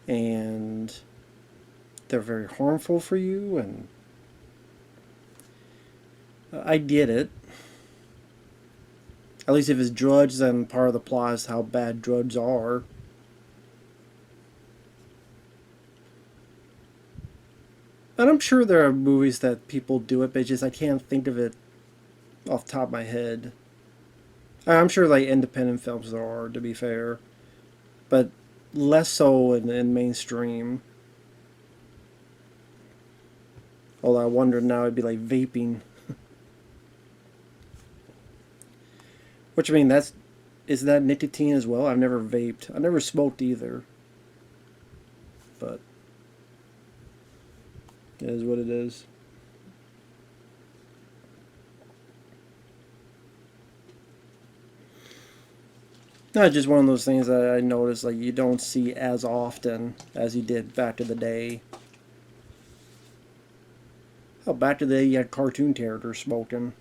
and they're very harmful for you, and I get it. At least if it's drugs, then part of the plot is how bad drugs are. And I'm sure there are movies that people do it, but just I can't think of it off the top of my head. I'm sure like independent films there are, to be fair, but less so in mainstream. Although I wonder now it'd be like vaping. Which I mean is that nicotine as well? I've never vaped. I've never smoked either. But it is what it is. Not just one of those things that I noticed like you don't see as often as you did back in the day. Oh, back in the day you had cartoon characters smoking.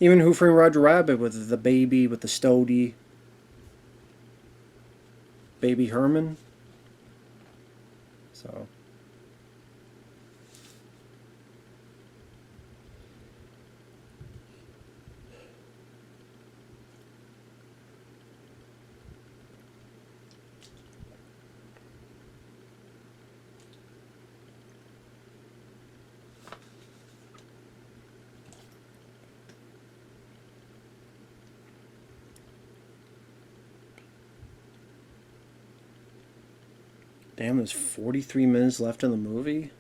Even Who Framed Roger Rabbit with the baby with the stogie. Baby Herman. So damn, there's 43 minutes left in the movie.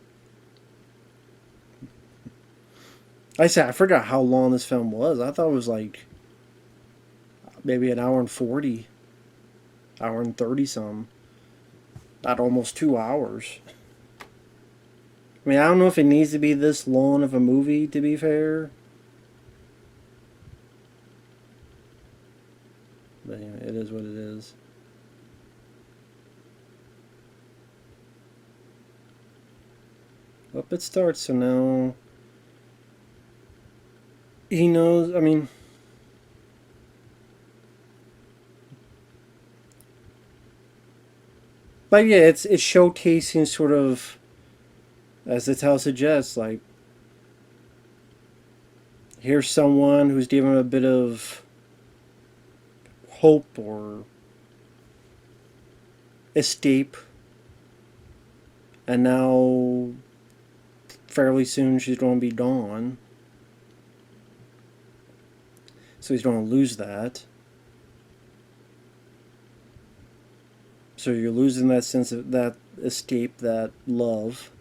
I said I forgot how long this film was. I thought it was like maybe an hour and 40, hour and 30 some. Not almost 2 hours. I mean, I don't know if it needs to be this long of a movie, to be fair. But yeah, it is what it is. Up it starts, so now he knows. I mean, but yeah, it's showcasing sort of, as the title suggests, like here's someone who's given a bit of hope or escape, and now fairly soon she's going to be gone. So he's going to lose that. So you're losing that sense of that escape, that love,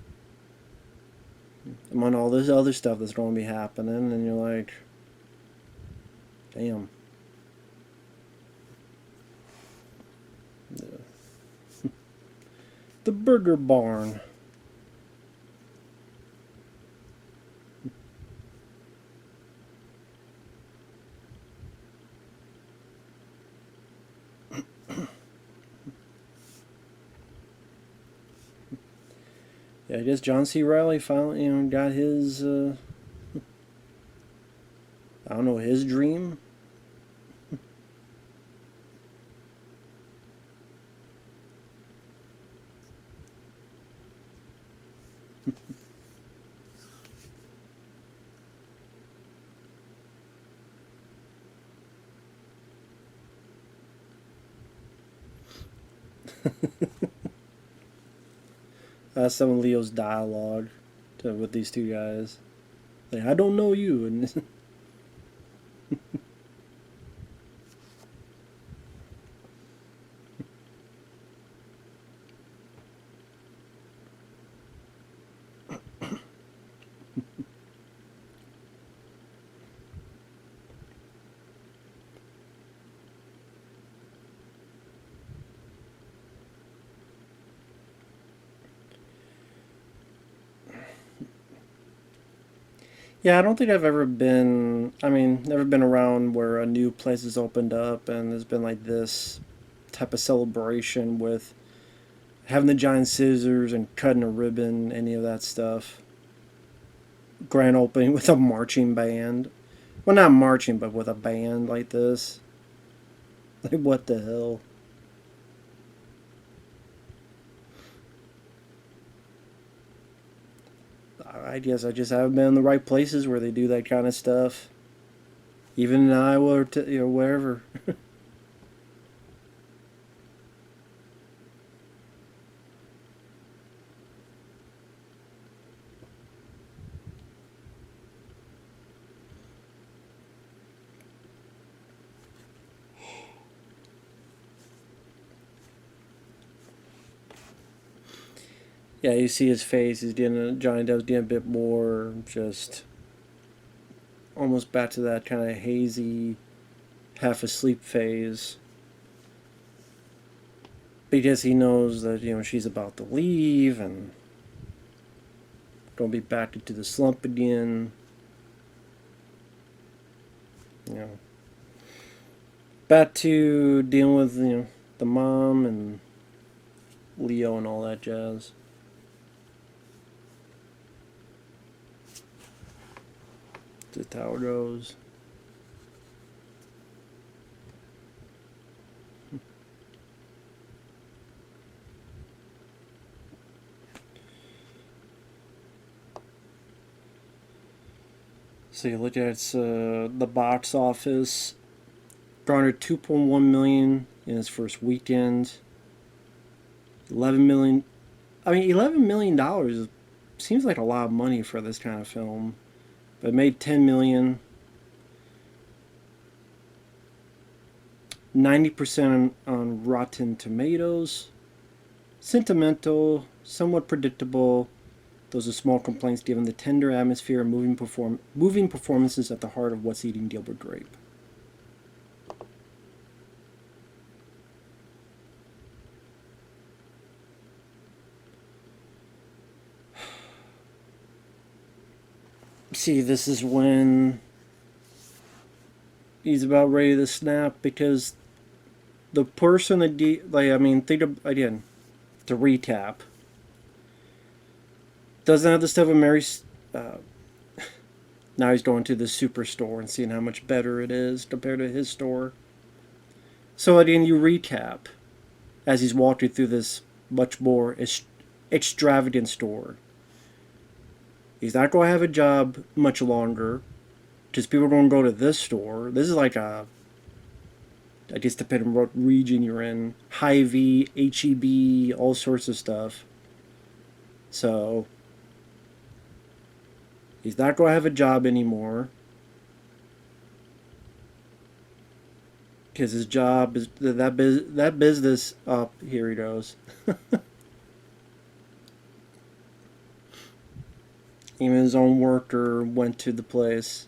among all this other stuff that's going to be happening, and you're like, damn. The Burger Barn. Yeah, I guess John C. Reilly finally, got his, I don't know, his dream. Some of Leo's dialogue with these two guys. Like, I don't know you. And yeah, I don't think I've ever been. I mean, never been around where a new place has opened up and there's been like this type of celebration with having the giant scissors and cutting a ribbon, any of that stuff. Grand opening with a marching band. Well, not marching, but with a band like this. Like, what the hell? I guess I just haven't been in the right places where they do that kind of stuff. Even in Iowa or wherever. Yeah, you see his face. He's getting Johnny Depp's getting a bit more just almost back to that kind of hazy, half asleep phase. Because he knows that she's about to leave and gonna be back into the slump again. You know, back to dealing with the mom and Leo and all that jazz. Just how it goes. So you look at the box office, garnered 2.1 million in its first weekend. 11 million. I mean, $11 million seems like a lot of money for this kind of film, but it made 10 million. 90% on Rotten Tomatoes. Sentimental, somewhat predictable, Those are small complaints given the tender atmosphere and moving performances at the heart of What's Eating Gilbert Grape. See, this is when he's about ready to snap because the person that think of, again, to recap, doesn't have the stuff of Mary. Uh, Now he's going to the superstore and seeing how much better it is compared to his store. So again, you recap as he's walking through this much more extravagant store. He's not going to have a job much longer because people are going to go to this store. This is like a, I guess depending on what region you're in, Hy-Vee, HEB, all sorts of stuff. So he's not going to have a job anymore because his job is that business. Up here he goes. Even his own worker went to the place.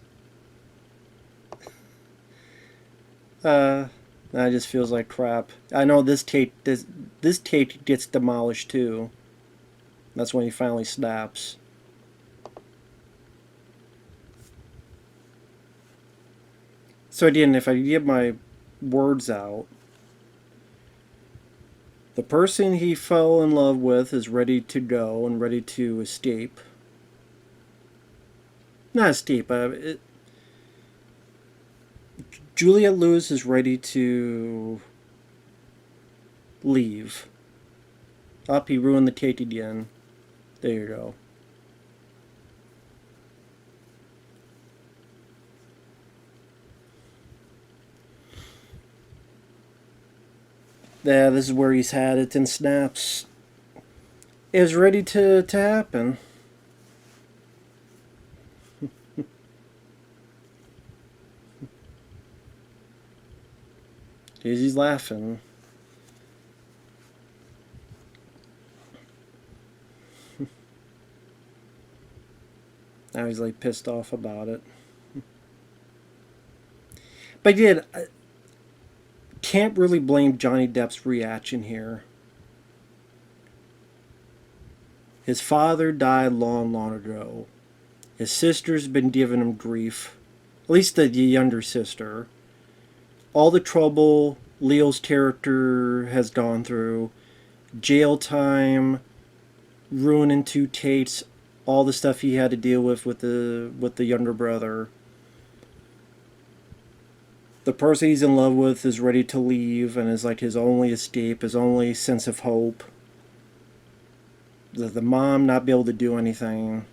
That just feels like crap. I know this tape gets demolished too. That's when he finally snaps. So again, if I get my words out, the person he fell in love with is ready to go and ready to escape. Not escape. Juliette Lewis is ready to leave. Up, he ruined the cake again. There you go. Yeah, this is where he's had it in snaps. It was ready to happen. He's laughing. Now he's like pissed off about it. But again, I can't really blame Johnny Depp's reaction here. His father died long, long ago. His sister's been giving him grief. At least the younger sister. All the trouble Leo's character has gone through. Jail time. Ruining two Tates. All the stuff he had to deal with the younger brother. The person he's in love with is ready to leave and is like his only escape, his only sense of hope. The mom not be able to do anything.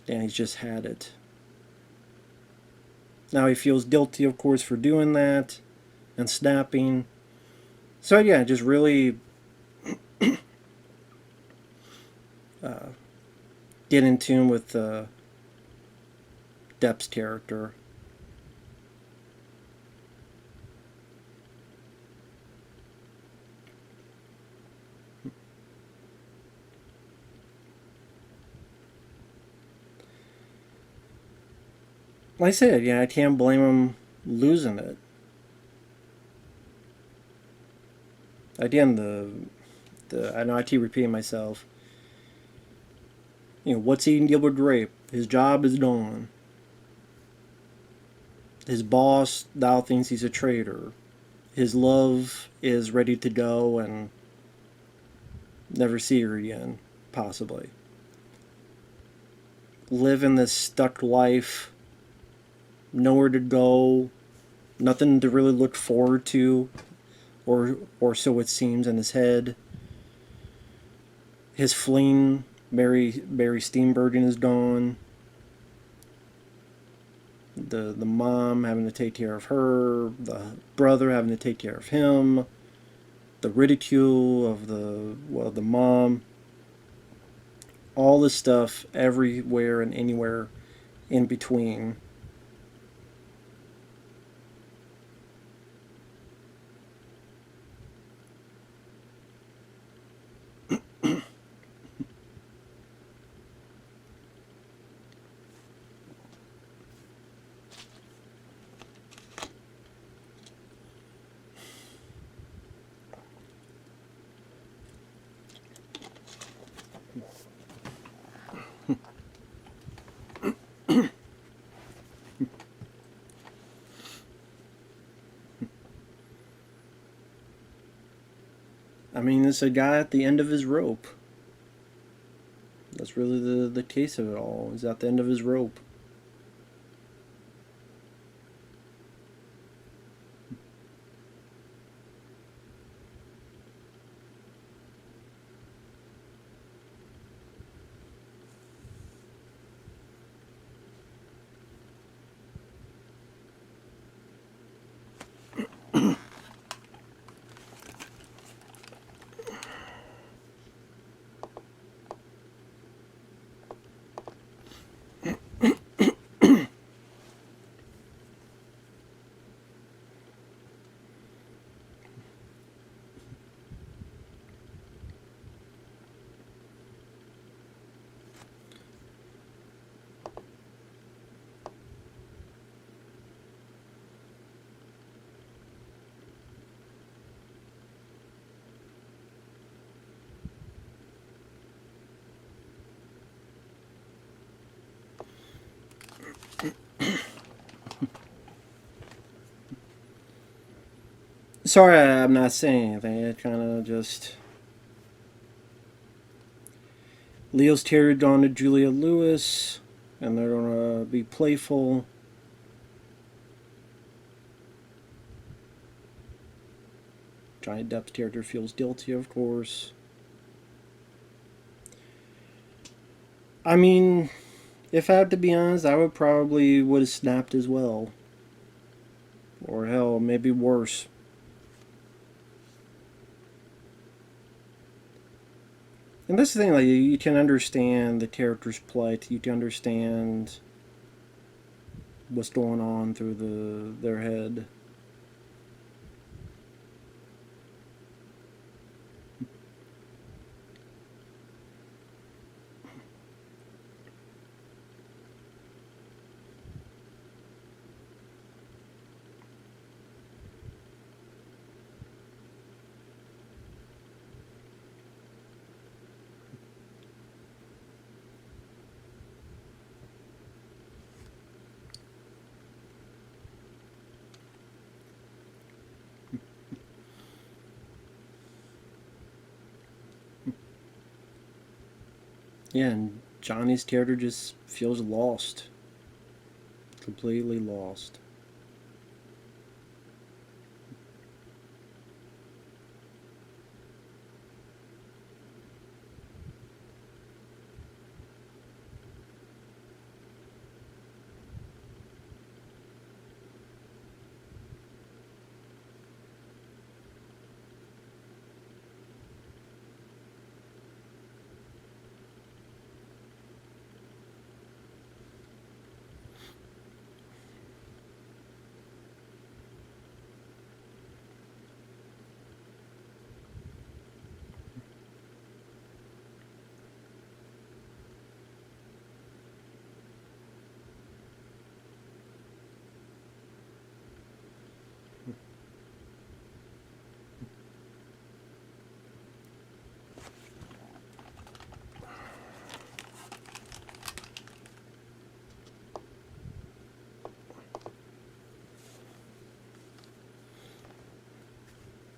And he's just had it. Now he feels guilty, of course, for doing that and snapping. So yeah, just really get in tune with Depp's character. Like I said, yeah, I can't blame him losing it. Again, I know I keep repeating myself. What's eating Gilbert Grape? His job is gone. His boss now thinks he's a traitor. His love is ready to go and never see her again, possibly. Live in this stuck life, nowhere to go, nothing to really look forward to, or so it seems in his head. His fling, Mary Steenburgen, is gone. The mom having to take care of her, the brother having to take care of him, the ridicule of the mom, all this stuff everywhere and anywhere in between. I mean, it's a guy at the end of his rope. That's really the case of it all. He's at the end of his rope. Sorry, I'm not saying anything. It kind of just. Leo's Terrier gone to Julia Lewis, and they're gonna be playful. Johnny Depp's character feels guilty, of course. I mean, if I have to be honest, I would have snapped as well, or hell, maybe worse. And that's the thing, like, you can understand the character's plight. You can understand what's going on through their head. Yeah, and Johnny's character just feels lost. Completely lost.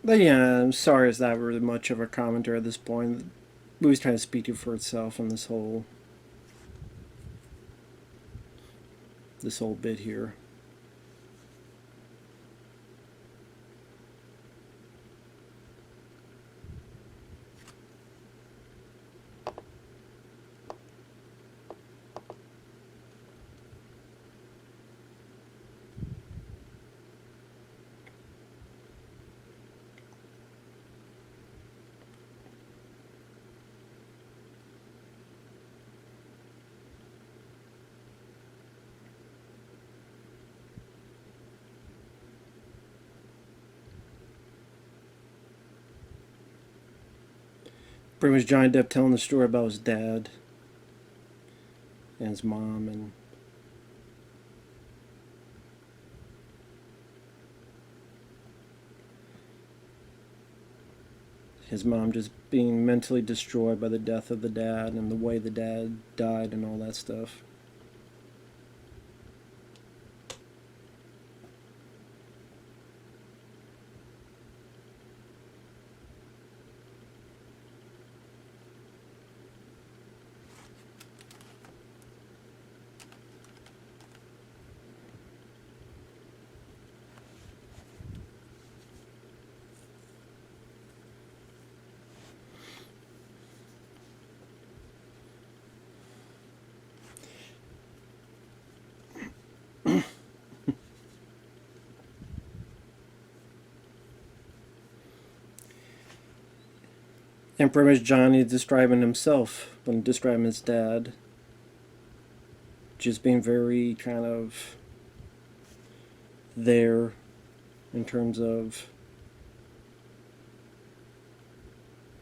But yeah, I'm sorry it's not really much of a commentary at this point. The movie's trying to speak for itself in this whole bit here. Pretty much Johnny Depp telling the story about his dad and his mom, and his mom just being mentally destroyed by the death of the dad and the way the dad died and all that stuff. And pretty much Johnny describing himself when describing his dad. Just being very kind of there in terms of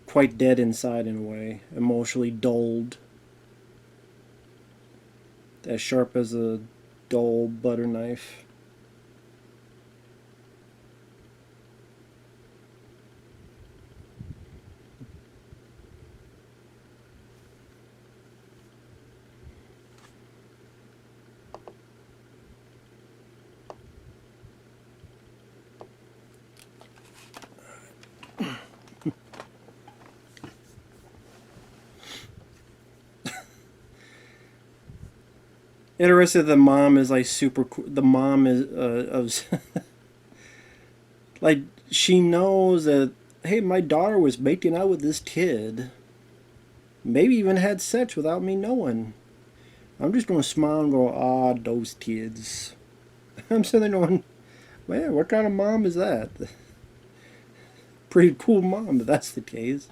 quite dead inside in a way, emotionally dulled, as sharp as a dull butter knife. Interested, the mom is like super cool. The mom is of like she knows that, hey, my daughter was making out with this kid, maybe even had sex without me knowing. I'm just gonna smile and go, ah, those kids. I'm sitting there going, man, what kind of mom is that? Pretty cool mom if that's the case.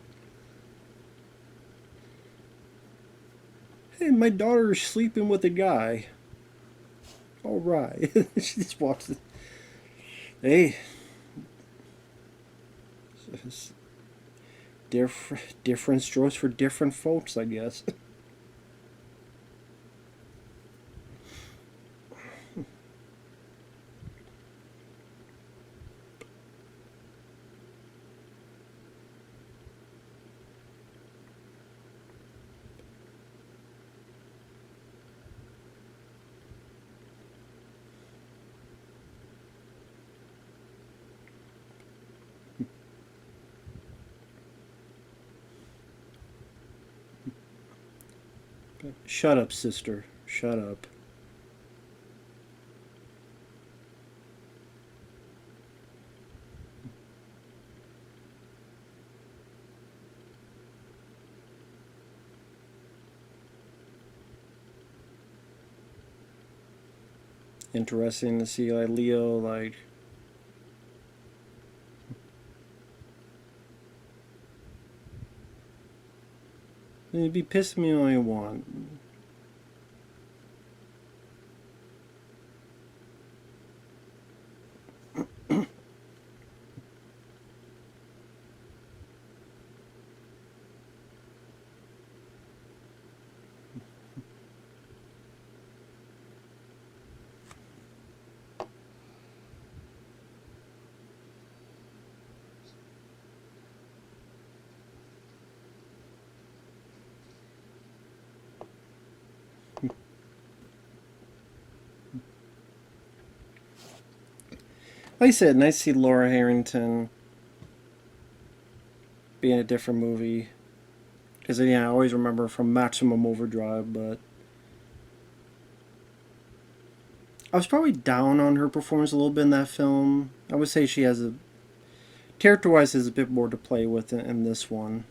Hey, my daughter's sleeping with a guy. All right. She just walks. Hey, different strokes for different folks, I guess. Shut up, sister. Shut up. Interesting to see like Leo like you'd be pissing me all you want. Like I said, nice to see Laura Harrington be in a different movie. Because yeah, I always remember her from Maximum Overdrive, but I was probably down on her performance a little bit in that film. I would say she has a character-wise has a bit more to play with in this one.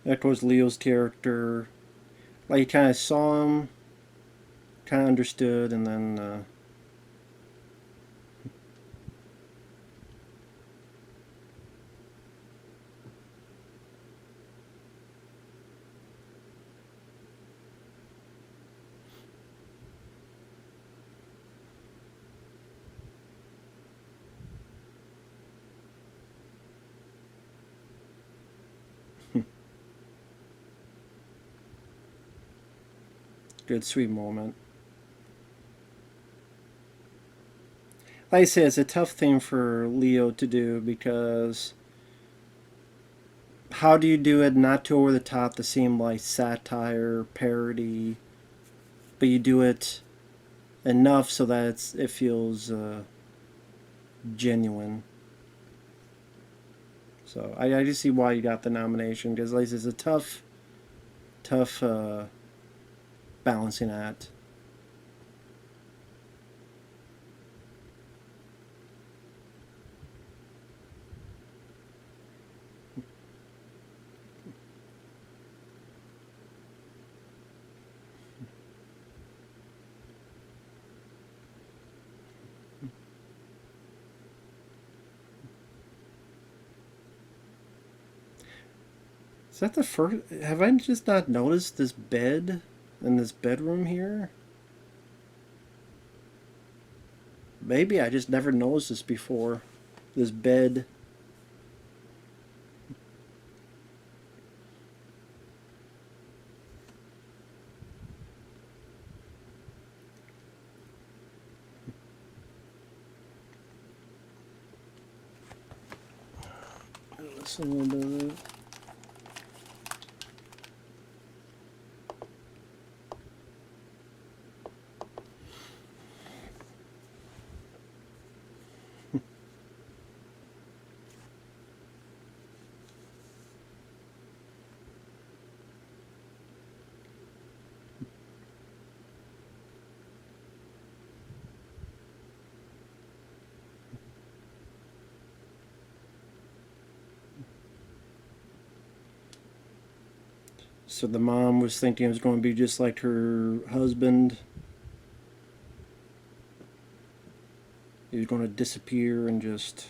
Of course, Leo's character, like you kind of saw him, kind of understood, and then Good, sweet moment. Like I say, it's a tough thing for Leo to do because how do you do it not too over the top to seem like satire, parody, but you do it enough so that it feels genuine. So I just see why you got the nomination because like it's a tough balancing act. Is that the first? Have I just not noticed this bed in this bedroom here? Maybe I just never noticed this before. This bed. Listen a little bit of it. So the mom was thinking it was going to be just like her husband. He was going to disappear and just.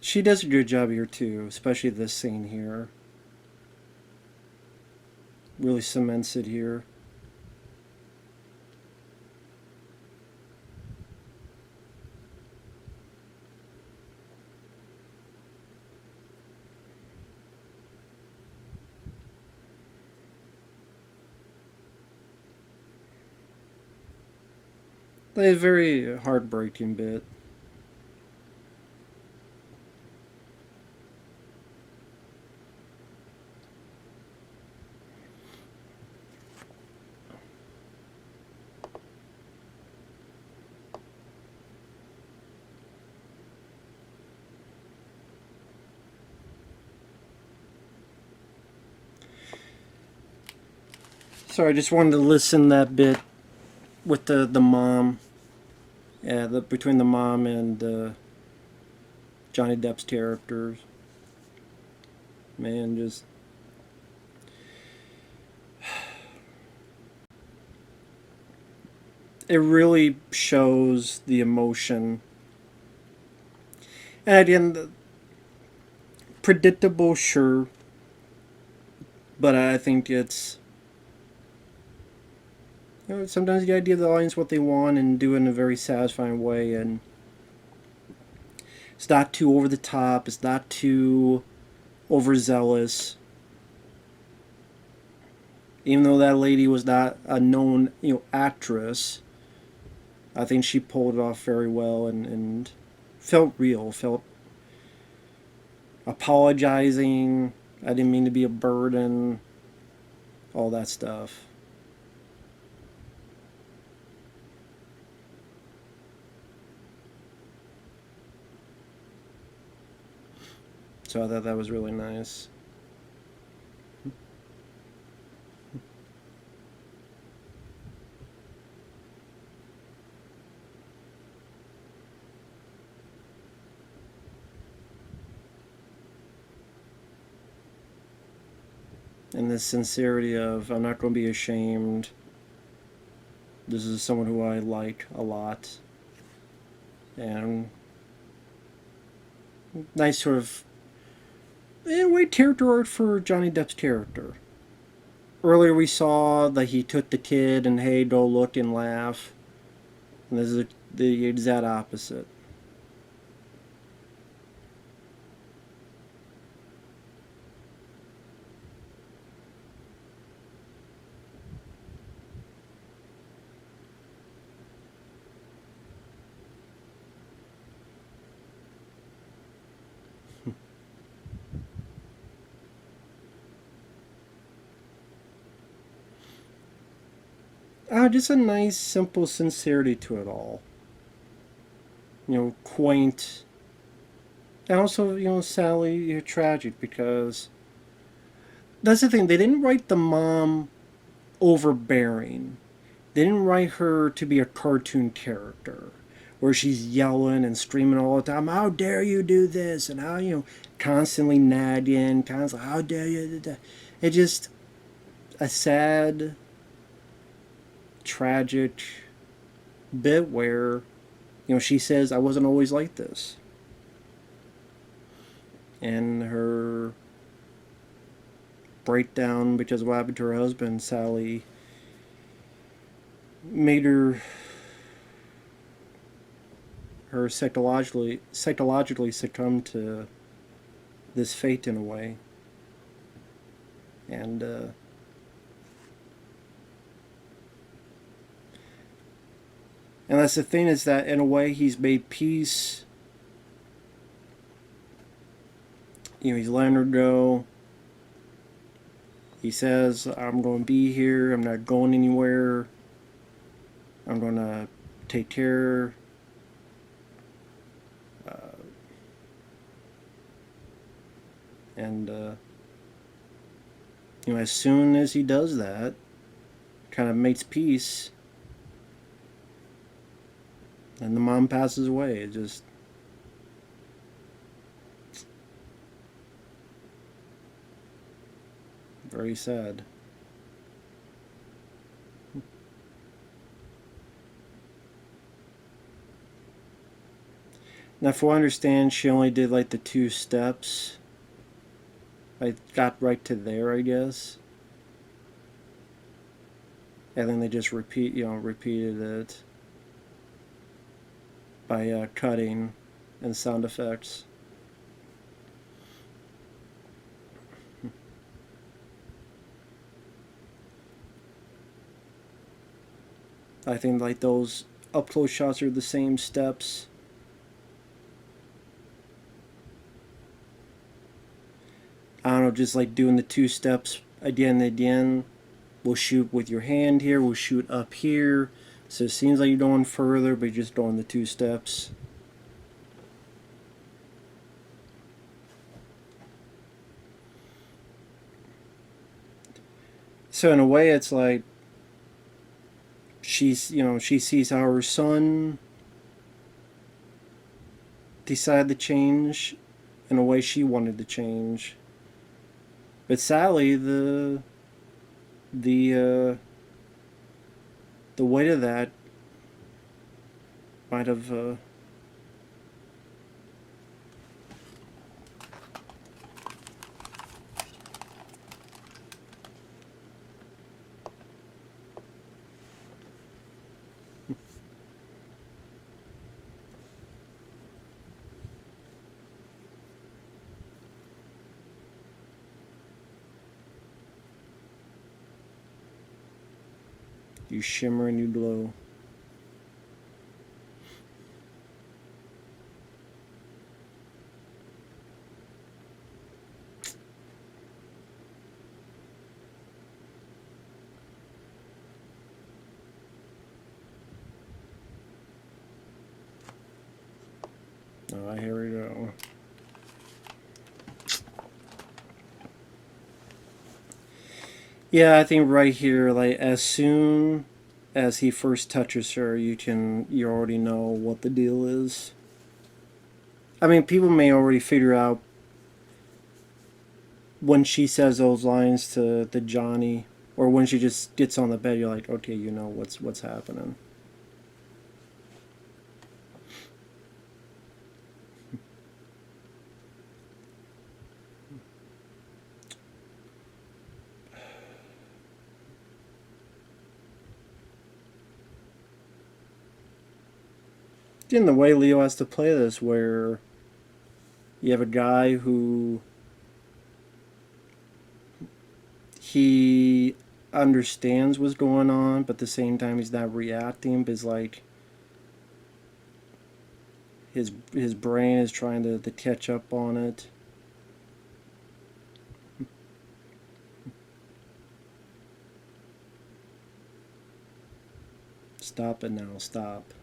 She does a good job here too, especially this scene here. Really cements it here. A very heartbreaking bit. So I just wanted to listen that bit with the mom. Yeah, between the mom and Johnny Depp's characters. Man, just it really shows the emotion. And again, predictable, sure, but I think it's sometimes you gotta give the audience what they want and do it in a very satisfying way, and it's not too over the top. It's not too overzealous. Even though that lady was not a known actress, I think she pulled it off very well and felt real. Felt apologizing. I didn't mean to be a burden. All that stuff. So I thought that was really nice. And the sincerity of I'm not going to be ashamed. This is someone who I like a lot, and nice sort of, in a way, character art for Johnny Depp's character. Earlier we saw that he took the kid and, hey, go look and laugh. And this is the exact opposite. Just a nice, simple sincerity to it all. Quaint. And also, sadly, tragic, because that's the thing. They didn't write the mom overbearing. They didn't write her to be a cartoon character where she's yelling and screaming all the time. How dare you do this? And how, constantly nagging, constantly, how dare you? It's just a sad, tragic bit where, she says, I wasn't always like this. And her breakdown because of what happened to her husband, Sally, made her psychologically succumb to this fate in a way. And that's the thing, is that in a way he's made peace. He's letting her go. He says, I'm going to be here. I'm not going anywhere. I'm going to take care. And as soon as he does that, kind of makes peace, and the mom passes away. It just, very sad. Now, if I understand, she only did like the 2 steps. I got right to there, I guess. And then they just repeated it by cutting and sound effects. I think like those up close shots are the same steps. I don't know, just like doing the 2 steps again and again. We'll shoot with your hand here, we'll shoot up here. So it seems like you're going further, but you're just doing the 2 steps. So in a way, it's like she sees how her son decided to change in a way she wanted to change. But sadly, the weight of that might have you shimmer and you glow. Alright, here we go. Yeah, I think right here, like as soon as he first touches her, you already know what the deal is. I mean, people may already figure out when she says those lines to Johnny or when she just gets on the bed, you're like, okay, you know what's happening. In the way Leo has to play this, where you have a guy who he understands what's going on, but at the same time he's not reacting because like his brain is trying to catch up on it. Stop it now, stop.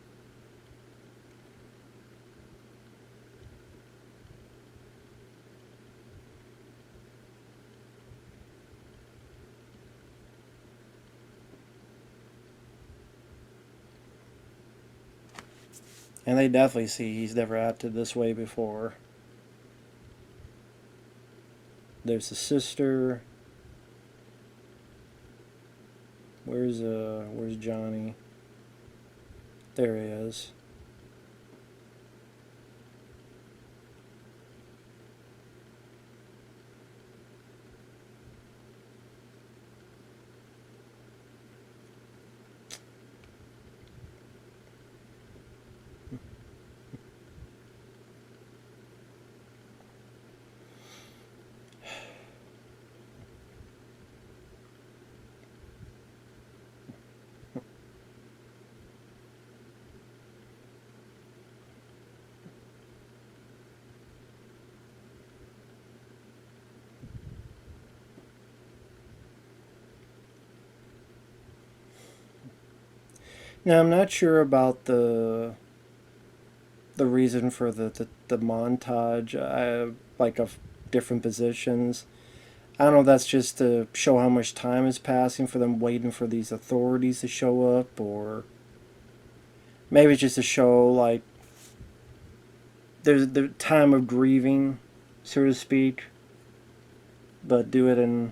And they definitely see he's never acted this way before. There's the sister. Where's Johnny? There he is. Now I'm not sure about the reason for the montage, like of different positions. I don't know if that's just to show how much time is passing for them waiting for these authorities to show up, or maybe it's just to show like there's the time of grieving, so to speak, but do it and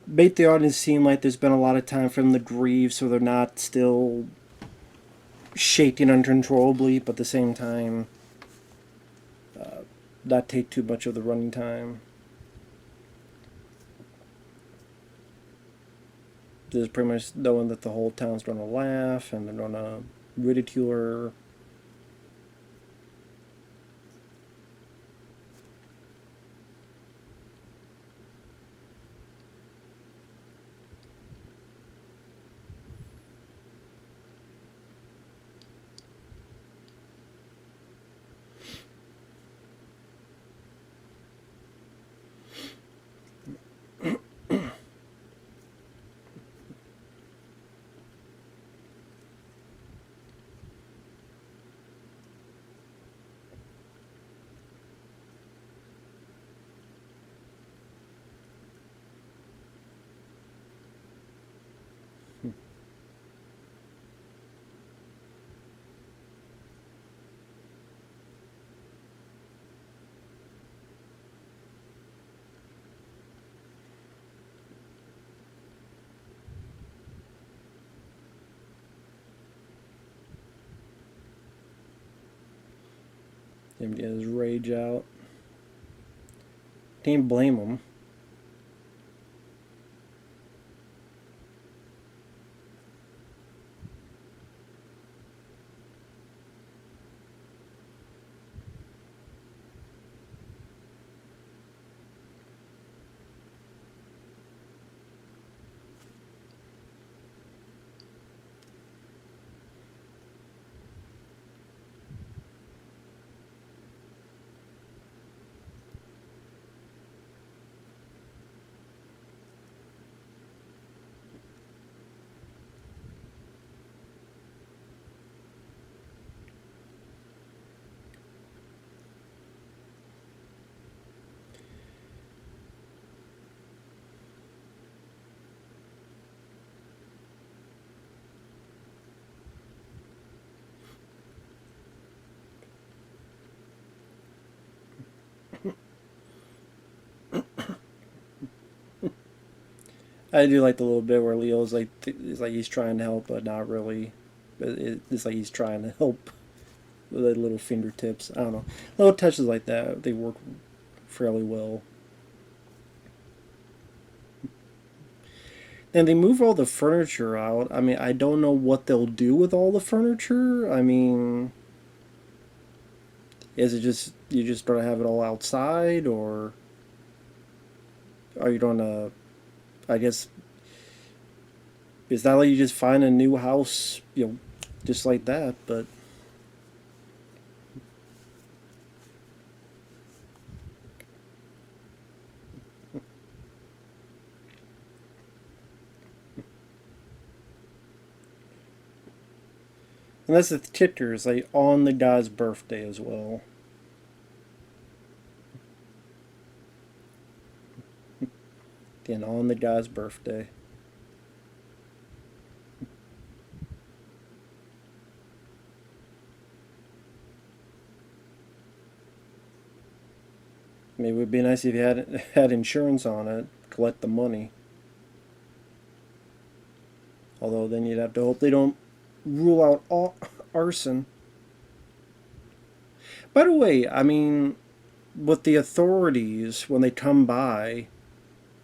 make the audience seem like there's been a lot of time for them to grieve, so they're not still shaking uncontrollably, but at the same time, not take too much of the running time. Just pretty much knowing that the whole town's gonna laugh and they're gonna ridicule her. Him get his rage out. Can't blame him. I do like the little bit where Leo's like, it's like he's trying to help, but not really. But it's like he's trying to help with the little fingertips. I don't know. Little touches like that, they work fairly well. And they move all the furniture out. I mean, I don't know what they'll do with all the furniture. I mean, is it just you just gonna have it all outside, or are you gonna? I guess is that like you just find a new house, just like that? But and that's the kicker is like on the guy's birthday as well. Again, on the guy's birthday. Maybe it would be nice if you had insurance on it, collect the money. Although then you'd have to hope they don't rule out arson. By the way, I mean, with the authorities when they come by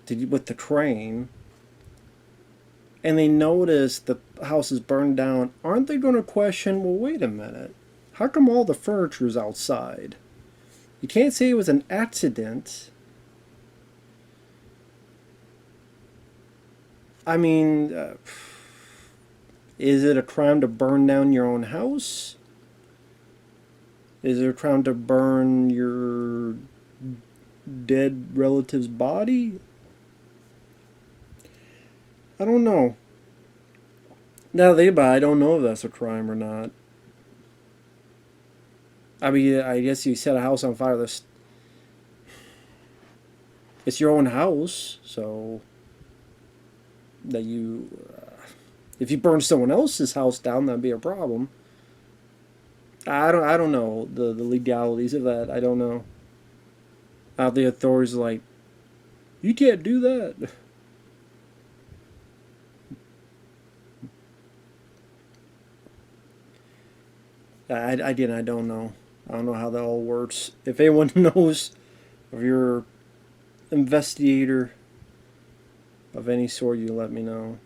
with the crane and they notice the house is burned down, aren't they going to question? Well, wait a minute. How come all the furniture's outside? You can't say it was an accident. I mean, is it a crime to burn down your own house? Is it a crime to burn your dead relative's body? I don't know. Now that I don't know if that's a crime or not. I mean, I guess you set a house on fire. It's your own house, so that you, if you burn someone else's house down, that'd be a problem. I don't know the legalities of that. I don't know. How the authorities are like, you can't do that. I don't know. I don't know how that all works. If anyone knows, if you're an investigator of any sort, you let me know.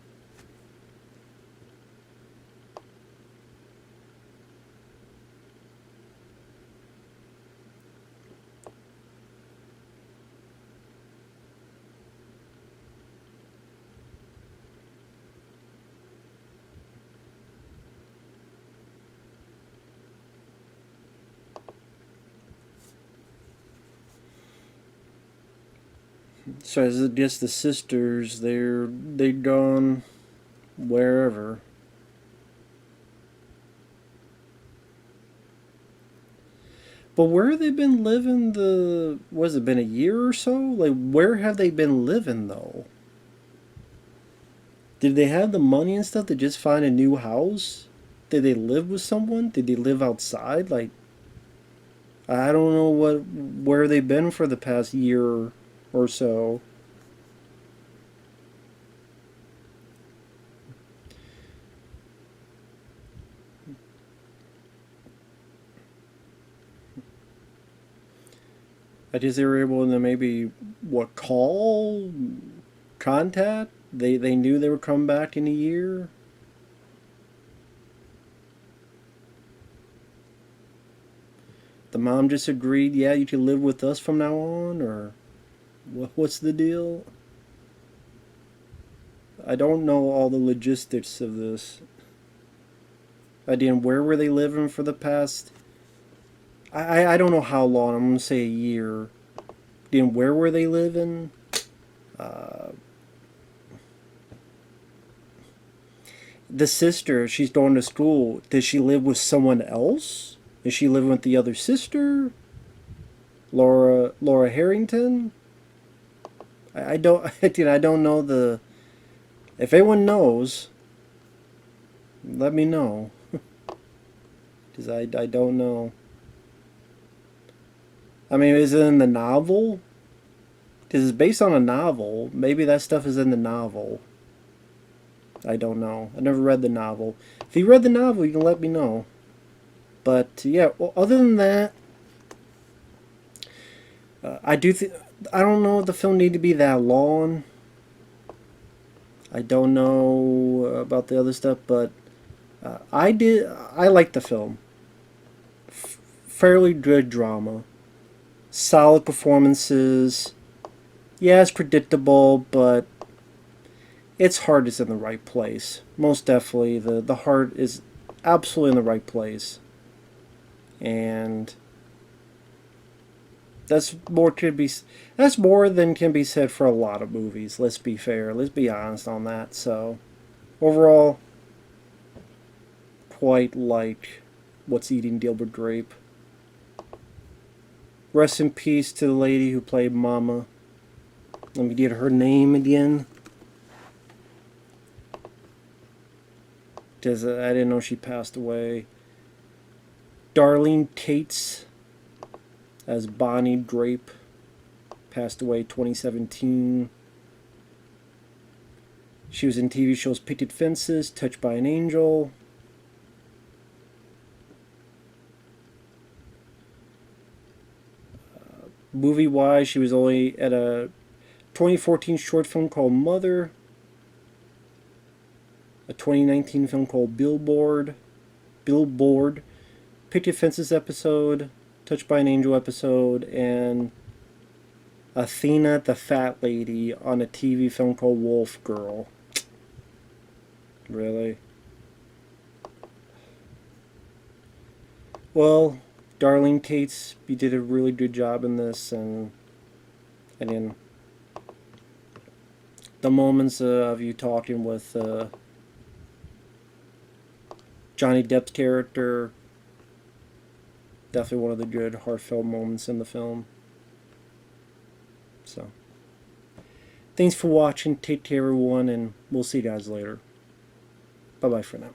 So I guess the sisters, they gone wherever. But where have they been living was it been a year or so? Like, where have they been living, though? Did they have the money and stuff to just find a new house? Did they live with someone? Did they live outside? Like, I don't know where they've been for the past year or so. I guess they were able to maybe, call? Contact? They knew they would come back in a year? The mom just agreed, yeah, you can live with us from now on? Or what's the deal? I don't know all the logistics of this. Again, where were they living for the past? I don't know how long. I'm gonna say a year. Again, where were they living? Uh, the sister, she's going to school. Does she live with someone else? Is she living with the other sister? Laura Harrington? I don't. I don't know the. If anyone knows, let me know. Because I don't know. I mean, is it in the novel? Because it's based on a novel. Maybe that stuff is in the novel. I don't know. I never read the novel. If you read the novel, you can let me know. But yeah, well, other than that, I do think I don't know if the film need to be that long. I don't know about the other stuff, but I liked the film. Fairly good drama, solid performances. Yeah, it's predictable, but its heart is in the right place. Most definitely, the heart is absolutely in the right place, and that's more can be that's more than can be said for a lot of movies. Let's be fair. Let's be honest on that. So overall, quite like What's Eating Gilbert Grape. Rest in peace to the lady who played Mama. Let me get her name again, because I didn't know she passed away. Darlene Cates as Bonnie Grape, passed away 2017. She was in TV shows Picket Fences, Touched by an Angel. Movie-wise, she was only at a 2014 short film called Mother, a 2019 film called Billboard, Picket Fences episode, Touched by an Angel episode, and Athena the Fat Lady on a TV film called Wolf Girl. Really? Well, Darlene Cates, you did a really good job in this, and in the moments of you talking with Johnny Depp's character, definitely one of the good heartfelt moments in the film. So, thanks for watching. Take care, everyone, and we'll see you guys later. Bye bye for now.